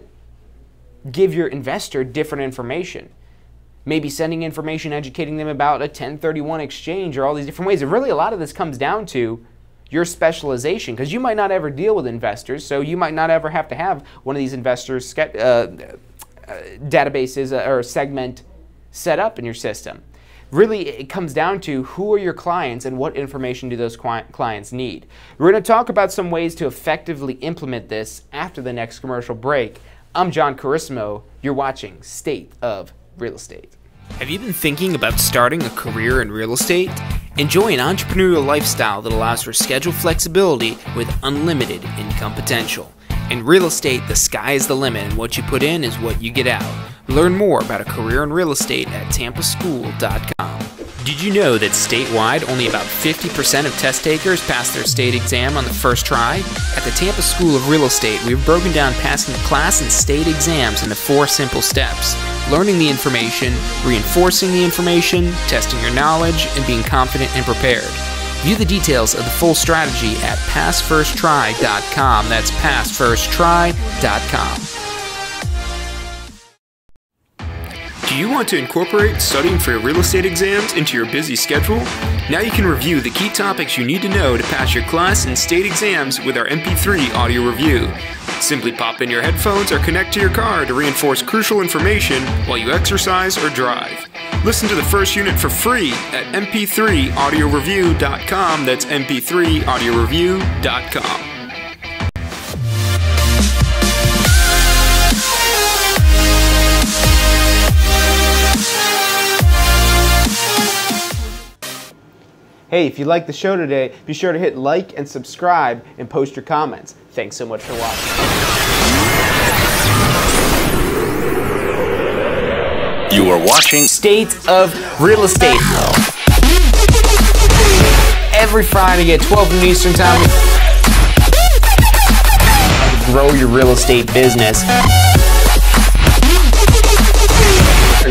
give your investor different information. Maybe sending information, educating them about a 1031 exchange or all these different ways. And really, a lot of this comes down to your specialization, because you might not ever deal with investors, so you might not ever have to have one of these investors databases or segment set up in your system. Really, it comes down to who are your clients and what information do those clients need. We're going to talk about some ways to effectively implement this after the next commercial break. I'm John Carissimo. You're watching State of Real Estate. Have you been thinking about starting a career in real estate? Enjoy an entrepreneurial lifestyle that allows for schedule flexibility with unlimited income potential. In real estate, the sky is the limit, and what you put in is what you get out. Learn more about a career in real estate at tampaschool.com. Did you know that statewide, only about 50% of test takers pass their state exam on the first try? At the Tampa School of Real Estate, we've broken down passing the class and state exams into 4 simple steps: learning the information, reinforcing the information, testing your knowledge, and being confident and prepared. View the details of the full strategy at passfirsttry.com. That's passfirsttry.com. Do you want to incorporate studying for your real estate exams into your busy schedule? Now you can review the key topics you need to know to pass your class and state exams with our MP3 audio review. Simply pop in your headphones or connect to your car to reinforce crucial information while you exercise or drive. Listen to the first unit for free at mp3audioreview.com. That's mp3audioreview.com. Hey, if you like the show today, be sure to hit like and subscribe and post your comments. Thanks so much for watching. You are watching State of Real Estate. Every Friday at 12 noon Eastern Time. Grow your real estate business.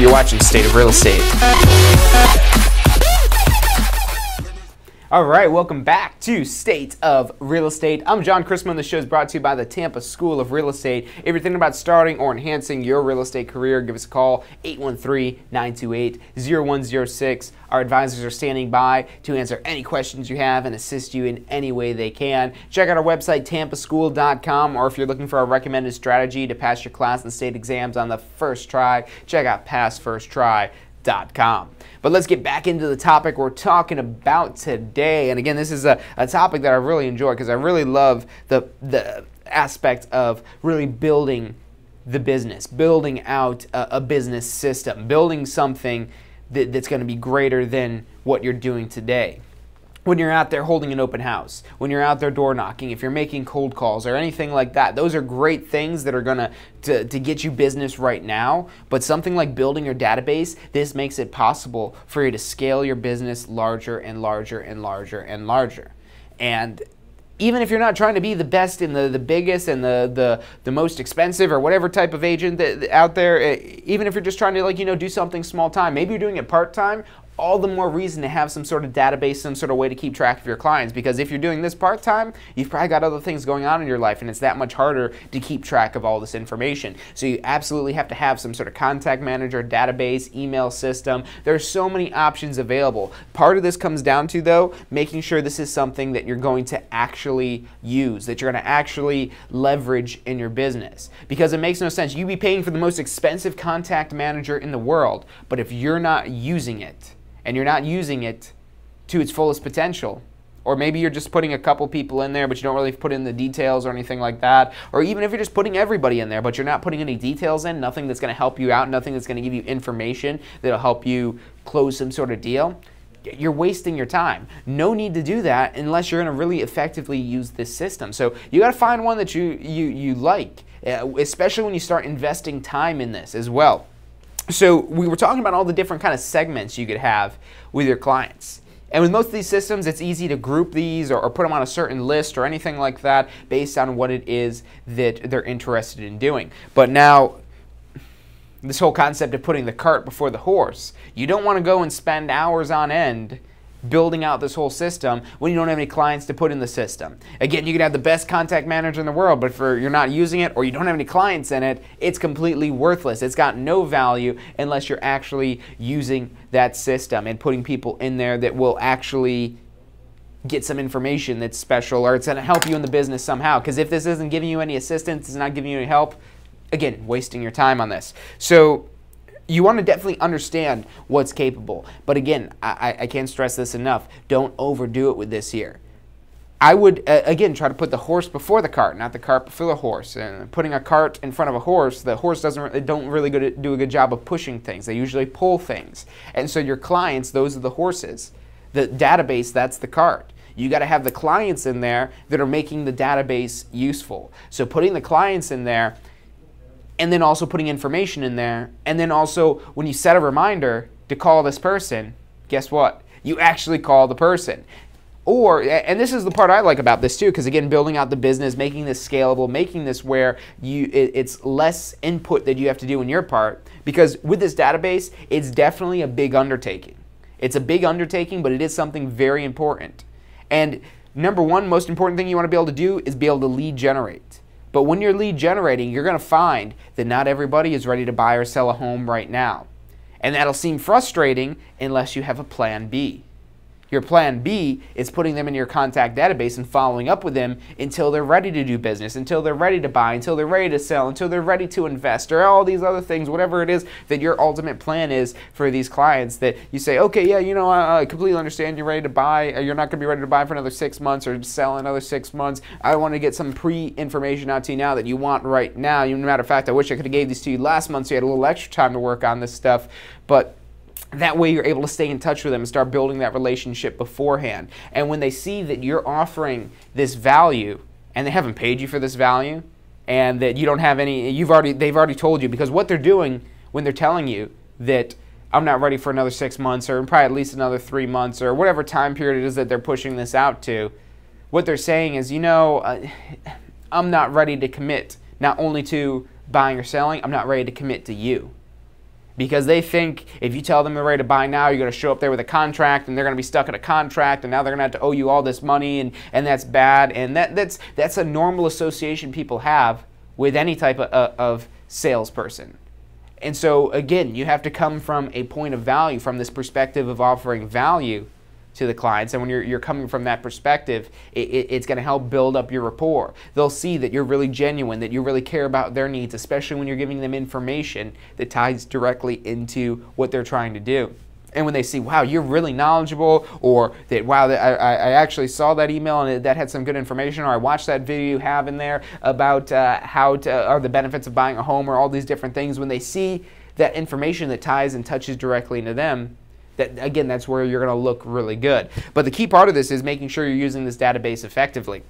You're watching State of Real Estate. All right, welcome back to State of Real Estate. I'm John Carissimo. The show is brought to you by the Tampa School of Real Estate. If you're thinking about starting or enhancing your real estate career, give us a call, 813-928-0106. Our advisors are standing by to answer any questions you have and assist you in any way they can. Check out our website, tampaschool.com, or if you're looking for a recommended strategy to pass your class and state exams on the first try, check out passfirsttry.com. But let's get back into the topic we're talking about today. And again, this is a topic that I really enjoy because I really love the aspect of really building the business, building out a business system, building something that's going to be greater than what you're doing today. When you're out there holding an open house, when you're out there door knocking, if you're making cold calls or anything like that, those are great things that are going to get you business right now. But something like building your database, this makes it possible for you to scale your business larger and larger and larger and larger. And even if you're not trying to be the best and the biggest and the most expensive or whatever type of agent out there, even if you're just trying to do something small time, maybe you're doing it part time, all the more reason to have some sort of database, some sort of way to keep track of your clients, because if you're doing this part-time, you've probably got other things going on in your life, and it's that much harder to keep track of all this information. So you absolutely have to have some sort of contact manager, database, email system. There's so many options available. Part of this comes down to, though, making sure this is something that you're going to actually use, that you're going to actually leverage in your business, because it makes no sense. You'd be paying for the most expensive contact manager in the world, but if you're not using it, and you're not using it to its fullest potential, or maybe you're just putting a couple people in there but you don't really put in the details or anything like that, or even if you're just putting everybody in there but you're not putting any details in, nothing that's going to help you out, nothing that's going to give you information that'll help you close some sort of deal, you're wasting your time. No need to do that unless you're going to really effectively use this system. So you got to find one that you like, especially when you start investing time in this as well. So we were talking about all the different kind of segments you could have with your clients. And with most of these systems, it's easy to group these or put them on a certain list or anything like that based on what it is that they're interested in doing. But now, this whole concept of putting the cart before the horse, you don't want to go and spend hours on end building out this whole system when you don't have any clients to put in the system. Again, you can have the best contact manager in the world, but if you're not using it or you don't have any clients in it, it's completely worthless. It's got no value unless you're actually using that system and putting people in there that will actually get some information that's special, or it's going to help you in the business somehow. Because if this isn't giving you any assistance, it's not giving you any help, again, wasting your time on this. So you want to definitely understand what's capable. But again, I can't stress this enough. Don't overdo it with this here. I would, again, try to put the horse before the cart, not the cart before the horse. And putting a cart in front of a horse, the horse don't really do a good job of pushing things. They usually pull things. And so your clients, those are the horses. The database, that's the cart. You got to have the clients in there that are making the database useful. So putting the clients in there, and then also putting information in there, and then also when you set a reminder to call this person, guess what? You actually call the person. Or, and this is the part I like about this too, because again, building out the business, making this scalable, making this where it's less input that you have to do in your part, because with this database, it's definitely a big undertaking. It's a big undertaking, but it is something very important. And number one, most important thing you want to be able to do is be able to lead generate. But when you're lead generating, you're going to find that not everybody is ready to buy or sell a home right now. And that'll seem frustrating unless you have a plan B. Your plan B is putting them in your contact database and following up with them until they're ready to do business, until they're ready to buy, until they're ready to sell, until they're ready to invest, or all these other things, whatever it is that your ultimate plan is for these clients, that you say, okay, yeah, you know, I completely understand you're ready to buy, or you're not going to be ready to buy for another 6 months or sell another 6 months. I want to get some pre-information out to you now that you want right now. As a matter of fact, I wish I could have gave these to you last month so you had a little extra time to work on this stuff. But that way you're able to stay in touch with them and start building that relationship beforehand. And when they see that you're offering this value and they haven't paid you for this value, and that you don't have any, they've already told you, because what they're doing when they're telling you that I'm not ready for another 6 months or probably at least another 3 months or whatever time period it is that they're pushing this out to, what they're saying is, you know, I'm not ready to commit not only to buying or selling, I'm not ready to commit to you. Because they think if you tell them they're ready to buy now, you're going to show up there with a contract and they're going to be stuck in a contract, and now they're going to have to owe you all this money, and that's bad. And that's a normal association people have with any type of salesperson. And so again, you have to come from a point of value, from this perspective of offering value to the clients. And when you're coming from that perspective, it's going to help build up your rapport. They'll see that you're really genuine, that you really care about their needs, especially when you're giving them information that ties directly into what they're trying to do. And when they see, wow, you're really knowledgeable, or that, wow, I actually saw that email and that had some good information, or I watched that video you have in there about or the benefits of buying a home, or all these different things, when they see that information that ties and touches directly into them, that, again, that's where you're going to look really good. But the key part of this is making sure you're using this database effectively.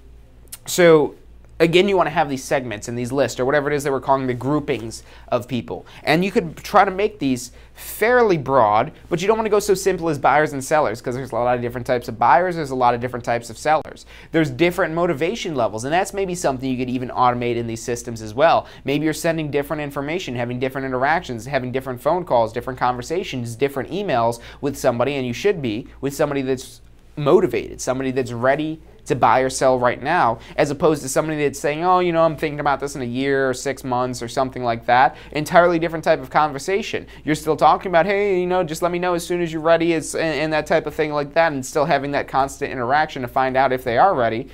So Again, you want to have these segments and these lists or whatever it is that we're calling the groupings of people. And you could try to make these fairly broad, but you don't want to go so simple as buyers and sellers, because there's a lot of different types of buyers, there's a lot of different types of sellers. There's different motivation levels, and that's maybe something you could even automate in these systems as well. Maybe you're sending different information, having different interactions, having different phone calls, different conversations, different emails with somebody, and you should be with somebody that's motivated, somebody that's ready to buy or sell right now, as opposed to somebody that's saying, oh, you know, I'm thinking about this in a year or 6 months or something like that. Entirely different type of conversation. You're still talking about, hey, you know, just let me know as soon as you're ready, and that type of thing like that, and still having that constant interaction to find out if they are ready.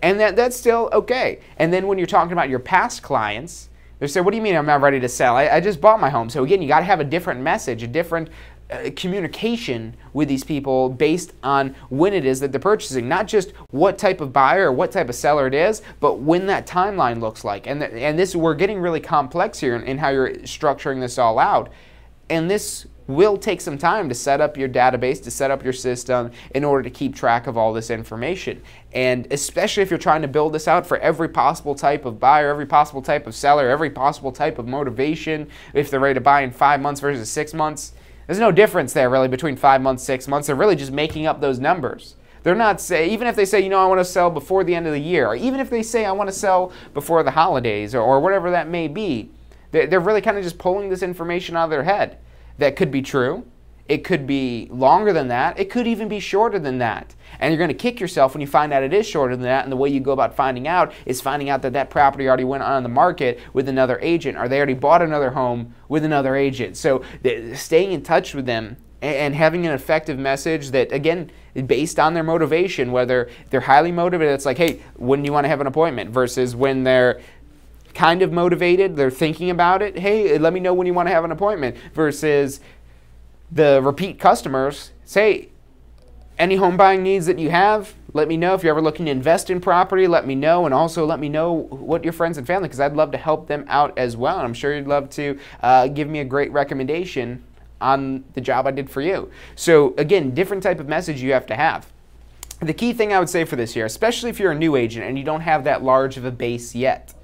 And that's still okay. And then when you're talking about your past clients, they say, what do you mean I'm not ready to sell? I just bought my home. So again, you got to have a different message, a different communication with these people based on when it is that they're purchasing, not just what type of buyer or what type of seller it is, but when that timeline looks like. And this, we're getting really complex here in how you're structuring this all out. And this will take some time to set up your database, to set up your system in order to keep track of all this information. And especially if you're trying to build this out for every possible type of buyer, every possible type of seller, every possible type of motivation, if they're ready to buy in 5 months versus 6 months, there's no difference there really between 5 months, 6 months. They're really just making up those numbers. They're not even if they say, you know, I want to sell before the end of the year, or even if they say I want to sell before the holidays, or whatever that may be, they're really kind of just pulling this information out of their head. That could be true. It could be longer than that. It could even be shorter than that. And you're going to kick yourself when you find out it is shorter than that. And the way you go about finding out is finding out that that property already went on the market with another agent, or they already bought another home with another agent. So staying in touch with them and having an effective message that, again, based on their motivation, whether they're highly motivated, it's like, hey, when do you want to have an appointment, versus when they're kind of motivated, they're thinking about it, hey, let me know when you want to have an appointment, versus the repeat customers say, any home buying needs that you have, let me know. If you're ever looking to invest in property, let me know. And also let me know what your friends and family, because I'd love to help them out as well. And I'm sure you'd love to give me a great recommendation on the job I did for you. So again, different type of message you have to have. The key thing I would say for this year, especially if you're a new agent and you don't have that large of a base yet,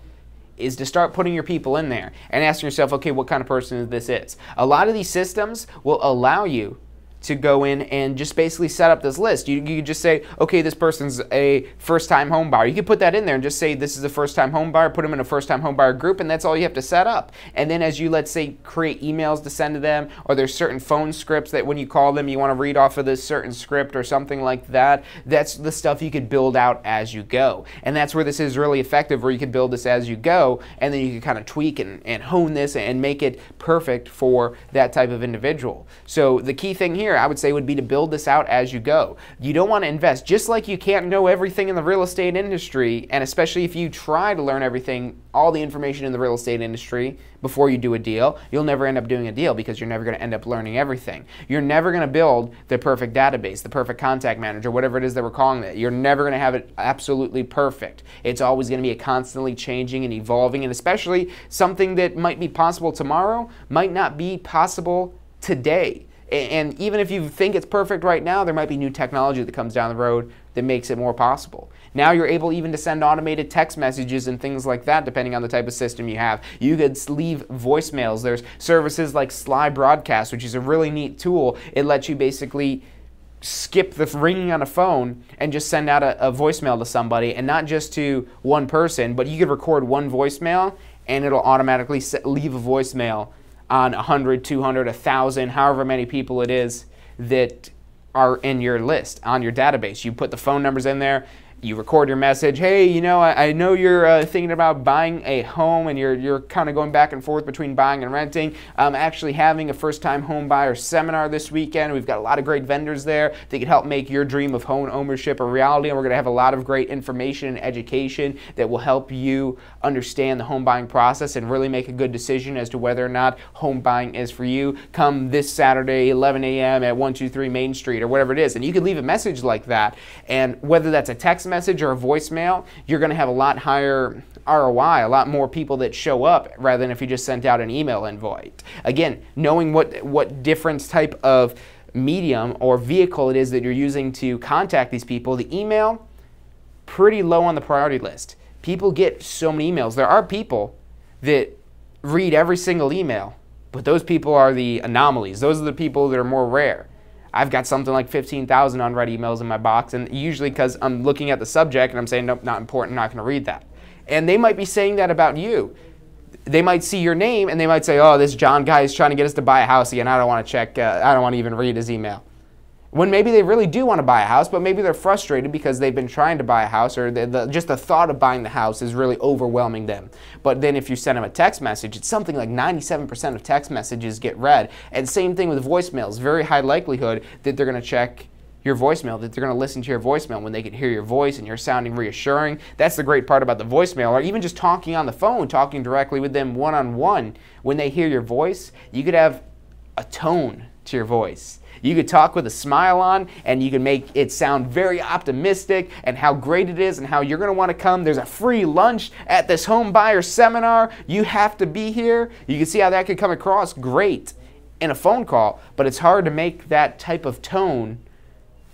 is to start putting your people in there and asking yourself, okay, what kind of person this is. A lot of these systems will allow you to go in and just basically set up this list. You could just say, okay, this person's a first-time home buyer. You could put that in there and just say this is a first-time home buyer, put them in a first-time home buyer group, and that's all you have to set up. And then as you, let's say, create emails to send to them, or there's certain phone scripts that when you call them, you want to read off of this certain script or something like that, that's the stuff you could build out as you go. And that's where this is really effective, where you could build this as you go, and then you can kind of tweak and hone this and make it perfect for that type of individual. So the key thing here, I would say, would be to build this out as you go. You don't want to invest, just like you can't know everything in the real estate industry, and especially if you try to learn everything, all the information in the real estate industry before you do a deal, you'll never end up doing a deal, because you're never going to end up learning everything. You're never going to build the perfect database, the perfect contact manager, whatever it is that we're calling it. You're never going to have it absolutely perfect. It's always going to be a constantly changing and evolving, and especially something that might be possible tomorrow might not be possible today. And even if you think it's perfect right now, there might be new technology that comes down the road that makes it more possible. Now you're able even to send automated text messages and things like that, depending on the type of system you have. You could leave voicemails. There's services like Sly Broadcast, which is a really neat tool. It lets you basically skip the ringing on a phone and just send out a voicemail to somebody, and not just to one person, but you could record one voicemail and it'll automatically leave a voicemail on 100, 200, 1,000, however many people it is that are in your list, on your database. You put the phone numbers in there, you record your message, hey, you know, I know you're thinking about buying a home, and you're kind of going back and forth between buying and renting. I'm actually having a first-time home buyer seminar this weekend. We've got a lot of great vendors there that can help make your dream of home ownership a reality, and we're going to have a lot of great information and education that will help you understand the home buying process and really make a good decision as to whether or not home buying is for you. Come this Saturday, 11 a.m. at 123 Main Street, or whatever it is. And you can leave a message like that, and whether that's a text message or a voicemail, you're going to have a lot higher ROI, a lot more people that show up, rather than if you just sent out an email invite. Again, knowing what different type of medium or vehicle it is that you're using to contact these people. The email, pretty low on the priority list. People get so many emails. There are people that read every single email, but those people are the anomalies. Those are the people that are more rare. I've got something like 15,000 unread emails in my box, and usually because I'm looking at the subject and I'm saying, nope, not important, not going to read that. And they might be saying that about you. They might see your name and they might say, oh, this John guy is trying to get us to buy a house again. I don't want to check, I don't want to even read his email. When maybe they really do want to buy a house, but maybe they're frustrated because they've been trying to buy a house, or just the thought of buying the house is really overwhelming them. But then if you send them a text message, it's something like 97% of text messages get read. And same thing with voicemails. Very high likelihood that they're going to check your voicemail, that they're going to listen to your voicemail when they can hear your voice and you're sounding reassuring. That's the great part about the voicemail, or even just talking on the phone, talking directly with them one-on-one. When they hear your voice, you could have a tone to your voice. You could talk with a smile on, and you can make it sound very optimistic and how great it is and how you're going to want to come. There's a free lunch at this home buyer seminar. You have to be here. You can see how that could come across great in a phone call, but it's hard to make that type of tone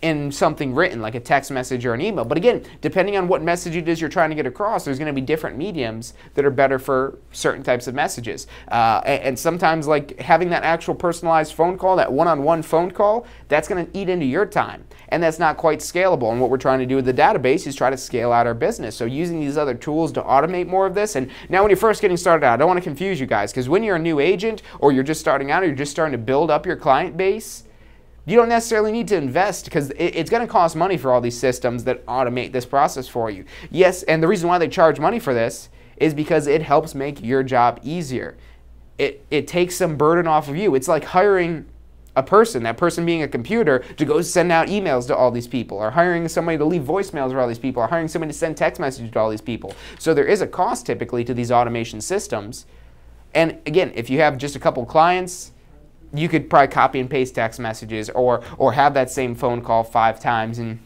in something written, like a text message or an email. But again, depending on what message it is you're trying to get across, there's going to be different mediums that are better for certain types of messages. And sometimes, like having that actual personalized phone call, that one-on-one phone call, that's going to eat into your time. And that's not quite scalable. And what we're trying to do with the database is try to scale out our business. So using these other tools to automate more of this. And now when you're first getting started out, I don't want to confuse you guys, because when you're a new agent or you're just starting out or you're just starting to build up your client base, you don't necessarily need to invest, because it's going to cost money for all these systems that automate this process for you. Yes, and the reason why they charge money for this is because it helps make your job easier. It takes some burden off of you. It's like hiring a person, that person being a computer, to go send out emails to all these people, or hiring somebody to leave voicemails for all these people, or hiring somebody to send text messages to all these people. So there is a cost typically to these automation systems. And again, if you have just a couple clients, you could probably copy and paste text messages or have that same phone call 5 times, and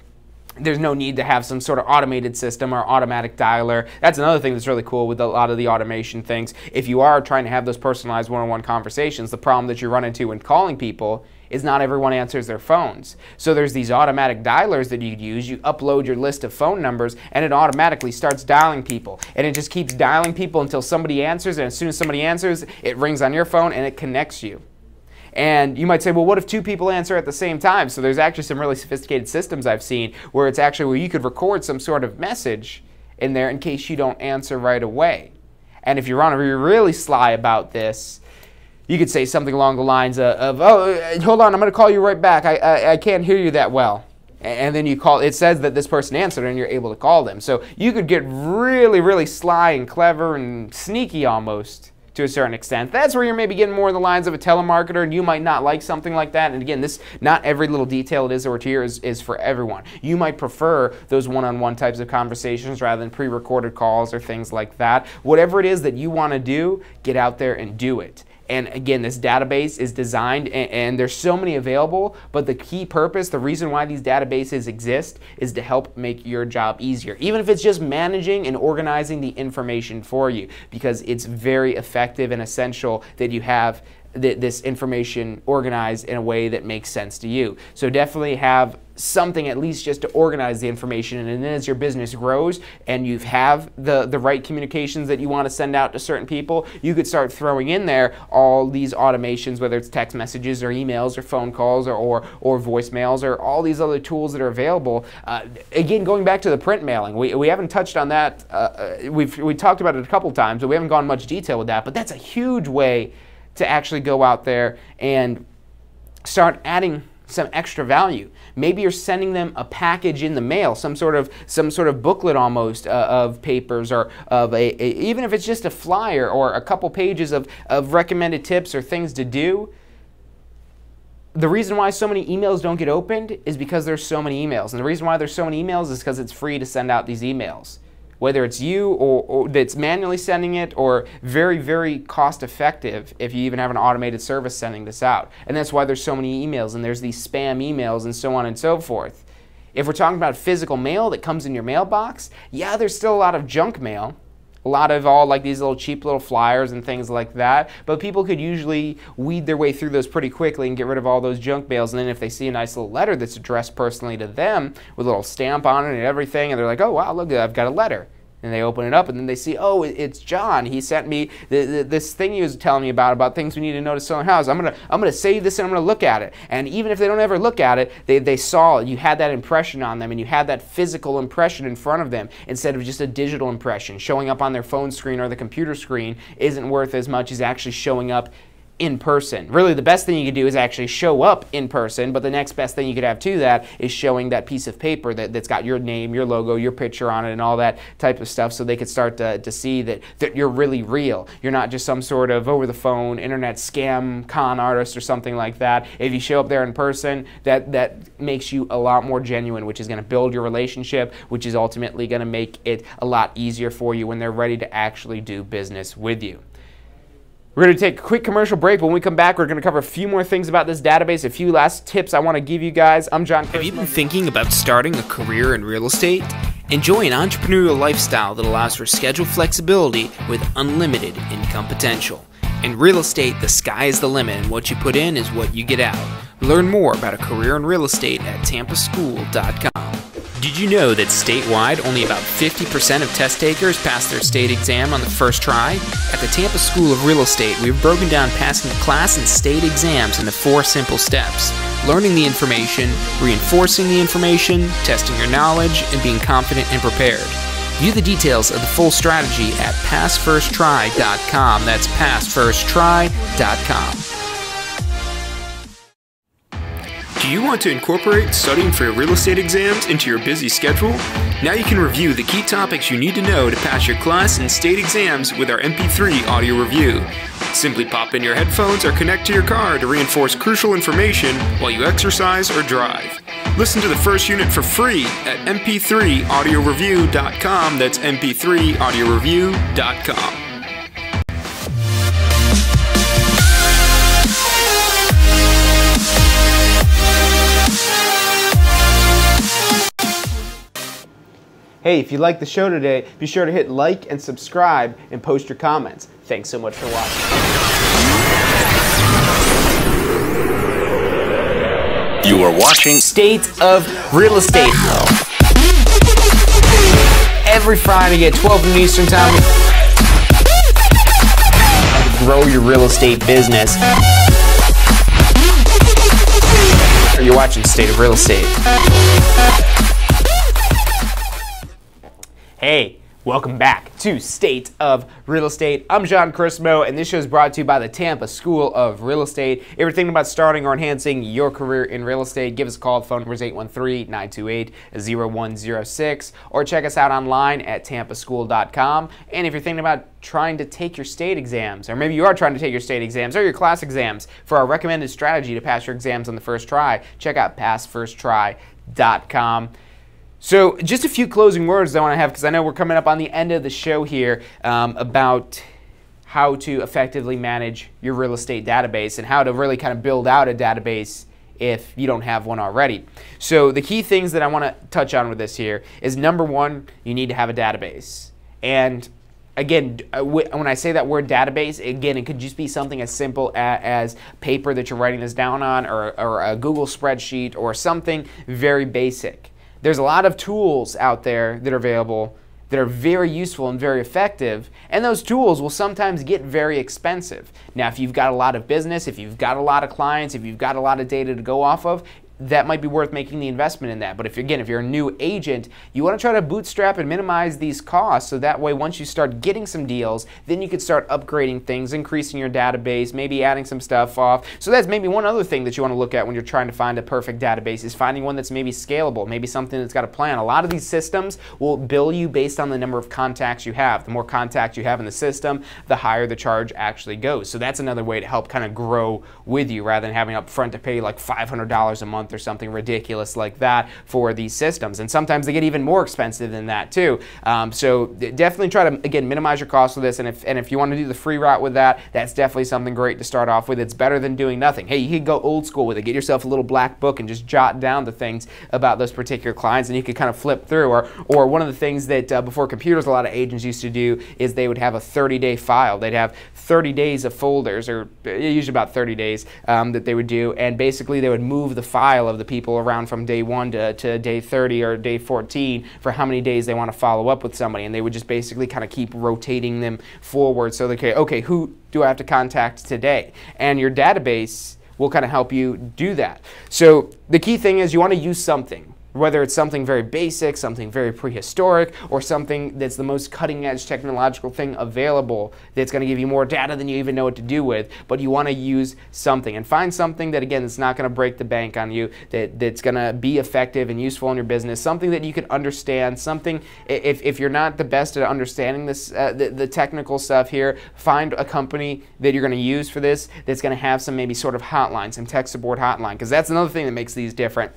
there's no need to have some sort of automated system or automatic dialer. That's another thing that's really cool with a lot of the automation things. If you are trying to have those personalized one-on-one conversations, the problem that you run into when calling people is not everyone answers their phones. So there's these automatic dialers that you could use. You upload your list of phone numbers and it automatically starts dialing people. And it just keeps dialing people until somebody answers, and as soon as somebody answers, it rings on your phone and it connects you. And you might say, well, what if 2 people answer at the same time? So there's actually some really sophisticated systems I've seen where it's actually where you could record some sort of message in there in case you don't answer right away. And if you're really sly about this, you could say something along the lines of oh, hold on, I'm going to call you right back. I can't hear you that well. And then you call, it says that this person answered and you're able to call them. So you could get really, really sly and clever and sneaky almost, to a certain extent. That's where you're maybe getting more in the lines of a telemarketer, and you might not like something like that. And again, not every little detail it is over here is for everyone. You might prefer those one-on-one types of conversations rather than pre-recorded calls or things like that. Whatever it is that you want to do, get out there and do it. And again, this database is designed, and there's so many available, but the key purpose, the reason why these databases exist, is to help make your job easier. Even if it's just managing and organizing the information for you, because it's very effective and essential that you have this information organized in a way that makes sense to you. So definitely have something at least just to organize the information, and then as your business grows and you have the right communications that you want to send out to certain people, you could start throwing in there all these automations, whether it's text messages or emails or phone calls or voicemails or all these other tools that are available. Again, going back to the print mailing, we haven't touched on that. We talked about it a couple times, but we haven't gone much detail with that, but that's a huge way to actually go out there and start adding some extra value. Maybe you're sending them a package in the mail, some sort of booklet almost of papers, or of even if it's just a flyer or a couple pages of recommended tips or things to do. The reason why so many emails don't get opened is because there's so many emails. And the reason why there's so many emails is because it's free to send out these emails. Whether it's you or that's manually sending it, or very, very cost effective if you even have an automated service sending this out. And that's why there's so many emails, and there's these spam emails and so on and so forth. If we're talking about physical mail that comes in your mailbox, yeah, there's still a lot of junk mail. A lot of all like these little cheap little flyers and things like that, but people could usually weed their way through those pretty quickly and get rid of all those junk mails. And then if they see a nice little letter that's addressed personally to them with a little stamp on it and everything, and they're like, oh wow, look, I've got a letter, And they open it up, and then they see, oh, it's John. He sent me this thing he was telling me about things we need to know to sell our house. I'm gonna save this and I'm gonna look at it. And even if they don't ever look at it, they saw you had that impression on them, and you had that physical impression in front of them instead of just a digital impression. Showing up on their phone screen or the computer screen isn't worth as much as actually showing up in person. Really, the best thing you could do is actually show up in person, but the next best thing you could have to that is showing that piece of paper that's got your name, your logo, your picture on it, and all that type of stuff, so they could start to see that you're really real. You're not just some sort of over-the-phone internet scam con artist or something like that. If you show up there in person, that makes you a lot more genuine, which is going to build your relationship, which is ultimately going to make it a lot easier for you when they're ready to actually do business with you. We're going to take a quick commercial break. When we come back, we're going to cover a few more things about this database, a few last tips I want to give you guys. I'm John. Have you been thinking about starting a career in real estate? Enjoy an entrepreneurial lifestyle that allows for schedule flexibility with unlimited income potential. In real estate, the sky is the limit, and what you put in is what you get out. Learn more about a career in real estate at tampaschool.com. Did you know that statewide, only about 50% of test takers pass their state exam on the first try? At the Tampa School of Real Estate, we've broken down passing the class and state exams into 4 simple steps: learning the information, reinforcing the information, testing your knowledge, and being confident and prepared. View the details of the full strategy at passfirsttry.com. That's passfirsttry.com. Do you want to incorporate studying for your real estate exams into your busy schedule? Now you can review the key topics you need to know to pass your class and state exams with our MP3 audio review. Simply pop in your headphones or connect to your car to reinforce crucial information while you exercise or drive. Listen to the first unit for free at mp3audioreview.com. That's mp3audioreview.com. Hey, if you liked the show today, be sure to hit like and subscribe and post your comments. Thanks so much for watching. You are watching State of Real Estate. Every Friday at 12 noon Eastern Time. Grow your real estate business. You're watching State of Real Estate. Hey, welcome back to State of Real Estate. I'm John Chrismo, and this show is brought to you by the Tampa School of Real Estate. If you're thinking about starting or enhancing your career in real estate, give us a call. The phone number is 813-928-0106, or check us out online at tampaschool.com. And if you're thinking about trying to take your state exams, or maybe you are trying to take your state exams or your class exams, for our recommended strategy to pass your exams on the first try, check out passfirsttry.com. So just a few closing words I want to have, because I know we're coming up on the end of the show here, about how to effectively manage your real estate database and how to really kind of build out a database if you don't have one already. So the key things that I want to touch on with this here is, number one, you need to have a database. And again, when I say that word database, again, it could just be something as simple as paper that you're writing this down on, or a Google spreadsheet, or something very basic. There's a lot of tools out there that are available that are very useful and very effective, and those tools will sometimes get very expensive. Now, if you've got a lot of business, if you've got a lot of clients, if you've got a lot of data to go off of, that might be worth making the investment in that. But if you're a new agent, you want to try to bootstrap and minimize these costs, so that way once you start getting some deals, then you can start upgrading things, increasing your database, maybe adding some stuff off. So that's maybe one other thing that you want to look at when you're trying to find a perfect database, is finding one that's maybe scalable, maybe something that's got a plan. A lot of these systems will bill you based on the number of contacts you have. The more contacts you have in the system, the higher the charge actually goes. So that's another way to help kind of grow with you, rather than having up front to pay like $500 a month or something ridiculous like that for these systems. And sometimes they get even more expensive than that too. So definitely try to, again, minimize your costs with this. And if you want to do the free route with that, that's definitely something great to start off with. It's better than doing nothing. Hey, you could go old school with it. Get yourself a little black book and just jot down the things about those particular clients, and you could kind of flip through. Or one of the things that before computers, a lot of agents used to do is they would have a 30-day file. They'd have 30 days of folders, or usually about 30 days that they would do, and basically they would move the file file of the people around from day 1 to day 30 or day 14 for how many days they want to follow up with somebody, and they would just basically kind of keep rotating them forward. So they okay, who do I have to contact today? And your database will kind of help you do that. So the key thing is you want to use something, whether it's something very basic, something very prehistoric, or something that's the most cutting-edge technological thing available that's going to give you more data than you even know what to do with. But you want to use something, and find something that, again, is not going to break the bank on you, that's going to be effective and useful in your business, something that you can understand, something, if you're not the best at understanding this, the technical stuff here, find a company that you're going to use for this that's going to have some maybe sort of hotline, some tech support hotline, because that's another thing that makes these different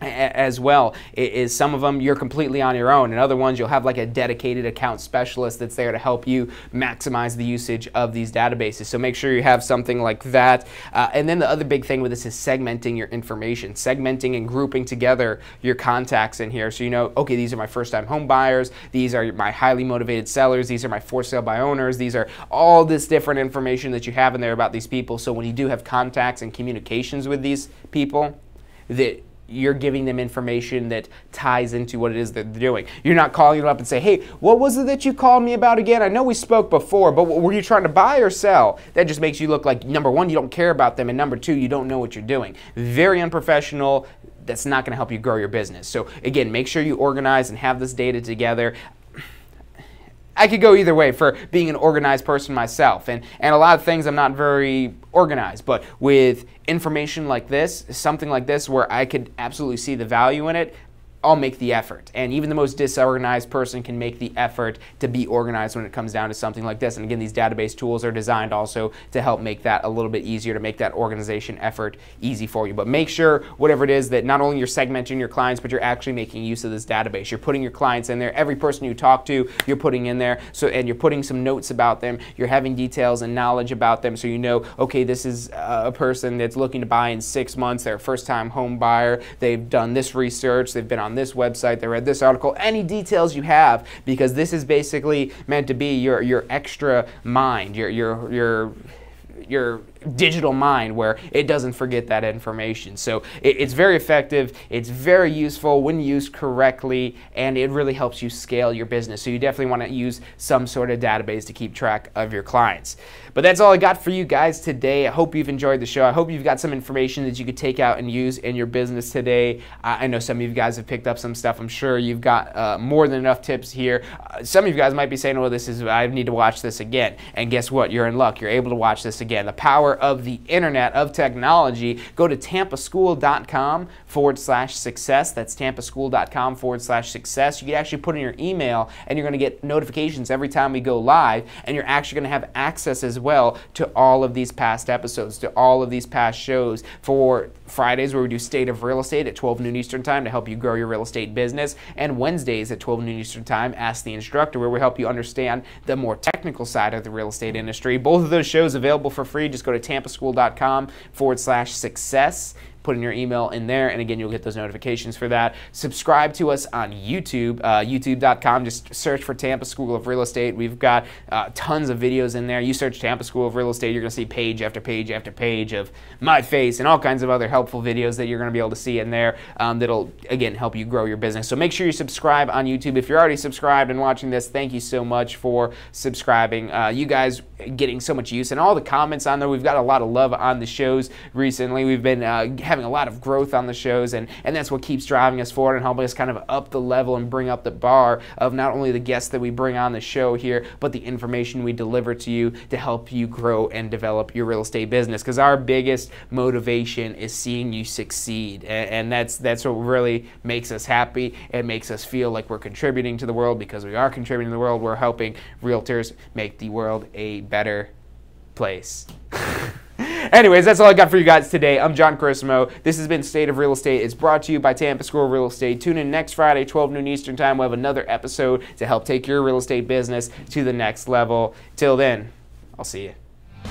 as well, is some of them you're completely on your own, and other ones you'll have like a dedicated account specialist that's there to help you maximize the usage of these databases. So make sure you have something like that. And then the other big thing with this is segmenting your information, segmenting and grouping together your contacts in here. So you know, okay, these are my first-time home buyers, these are my highly motivated sellers, these are my for sale by owners, these are all this different information that you have in there about these people. So when you do have contacts and communications with these people, that you're giving them information that ties into what it is that they're doing. You're not calling them up and say, hey, what was it that you called me about again? I know we spoke before, but were you trying to buy or sell? That just makes you look like, number one, you don't care about them, and number two, you don't know what you're doing. Very unprofessional. That's not going to help you grow your business. So again, make sure you organize and have this data together. I could go either way for being an organized person myself, and a lot of things I'm not very organized, but with information like this, something like this where I could absolutely see the value in it, I'll make the effort. And even the most disorganized person can make the effort to be organized when it comes down to something like this. And again, these database tools are designed also to help make that a little bit easier, to make that organization effort easy for you. But make sure, whatever it is, that not only you're segmenting your clients, but you're actually making use of this database. You're putting your clients in there. Every person you talk to, you're putting in there. So, and you're putting some notes about them. You're having details and knowledge about them, so you know, okay, this is a person that's looking to buy in 6 months. They're a first-time home buyer. They've done this research. They've been on this website, they read this article, any details you have, because this is basically meant to be your extra mind, your digital mind, where it doesn't forget that information. So it's very effective, it's very useful when used correctly, and it really helps you scale your business. So you definitely want to use some sort of database to keep track of your clients. But that's all I got for you guys today. I hope you've enjoyed the show. I hope you've got some information that you could take out and use in your business today. I know some of you guys have picked up some stuff. I'm sure you've got more than enough tips here. Some of you guys might be saying, well, I need to watch this again. And guess what? You're in luck. You're able to watch this again. The power of the internet, of technology. Go to tampaschool.com/success. That's tampaschool.com/success. You can actually put in your email, and you're going to get notifications every time we go live, and you're actually going to have access as well to all of these past episodes, to all of these past shows. For Fridays, where we do State of Real Estate at 12 noon Eastern Time to help you grow your real estate business, and Wednesdays at 12 noon Eastern Time, Ask the Instructor, where we help you understand the more technical side of the real estate industry. Both of those shows available for free. Just go to tampaschool.com/success. Put in your email in there, and again, you'll get those notifications for that. Subscribe to us on YouTube, youtube.com. Just search for Tampa School of Real Estate. We've got tons of videos in there. You search Tampa School of Real Estate, you're going to see page after page after page of my face and all kinds of other helpful videos that you're going to be able to see in there that'll, again, help you grow your business. So make sure you subscribe on YouTube. If you're already subscribed and watching this, thank you so much for subscribing. You guys getting so much use, and all the comments on there. We've got a lot of love on the shows recently. We've been having a lot of growth on the shows, and that's what keeps driving us forward and helping us kind of up the level and bring up the bar of not only the guests that we bring on the show here, but the information we deliver to you to help you grow and develop your real estate business. Because our biggest motivation is seeing you succeed, and that's what really makes us happy. It makes us feel like we're contributing to the world, because we are contributing to the world. We're helping realtors make the world a better place. Anyways, that's all I got for you guys today. I'm John Carissimo. This has been State of Real Estate. It's brought to you by Tampa School of Real Estate. Tune in next Friday, 12 noon Eastern Time. We'll have another episode to help take your real estate business to the next level. Till then, I'll see you.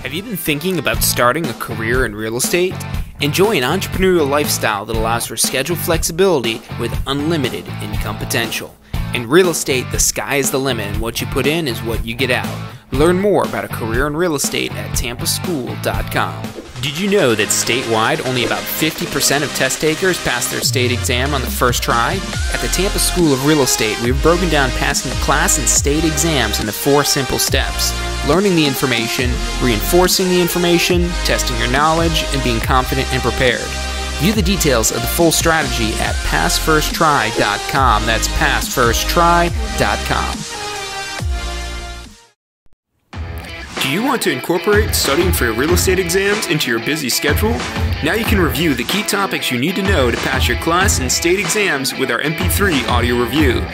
Have you been thinking about starting a career in real estate? Enjoy an entrepreneurial lifestyle that allows for schedule flexibility with unlimited income potential. In real estate, the sky is the limit, and what you put in is what you get out. Learn more about a career in real estate at tampaschool.com. Did you know that statewide only about 50% of test takers pass their state exam on the first try? At the Tampa School of Real Estate, we've broken down passing the class and state exams into 4 simple steps: learning the information, reinforcing the information, testing your knowledge, and being confident and prepared. View the details of the full strategy at passfirsttry.com. That's passfirsttry.com. Do you want to incorporate studying for your real estate exams into your busy schedule? Now you can review the key topics you need to know to pass your class and state exams with our MP3 audio review.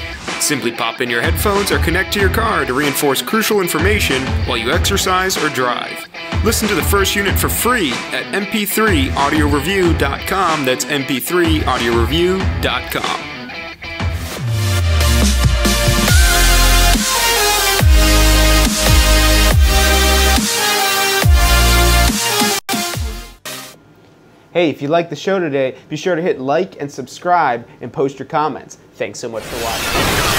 Simply pop in your headphones or connect to your car to reinforce crucial information while you exercise or drive. Listen to the first unit for free at mp3audioreview.com. That's mp3audioreview.com. Hey, if you liked the show today, be sure to hit like and subscribe and post your comments. Thanks so much for watching.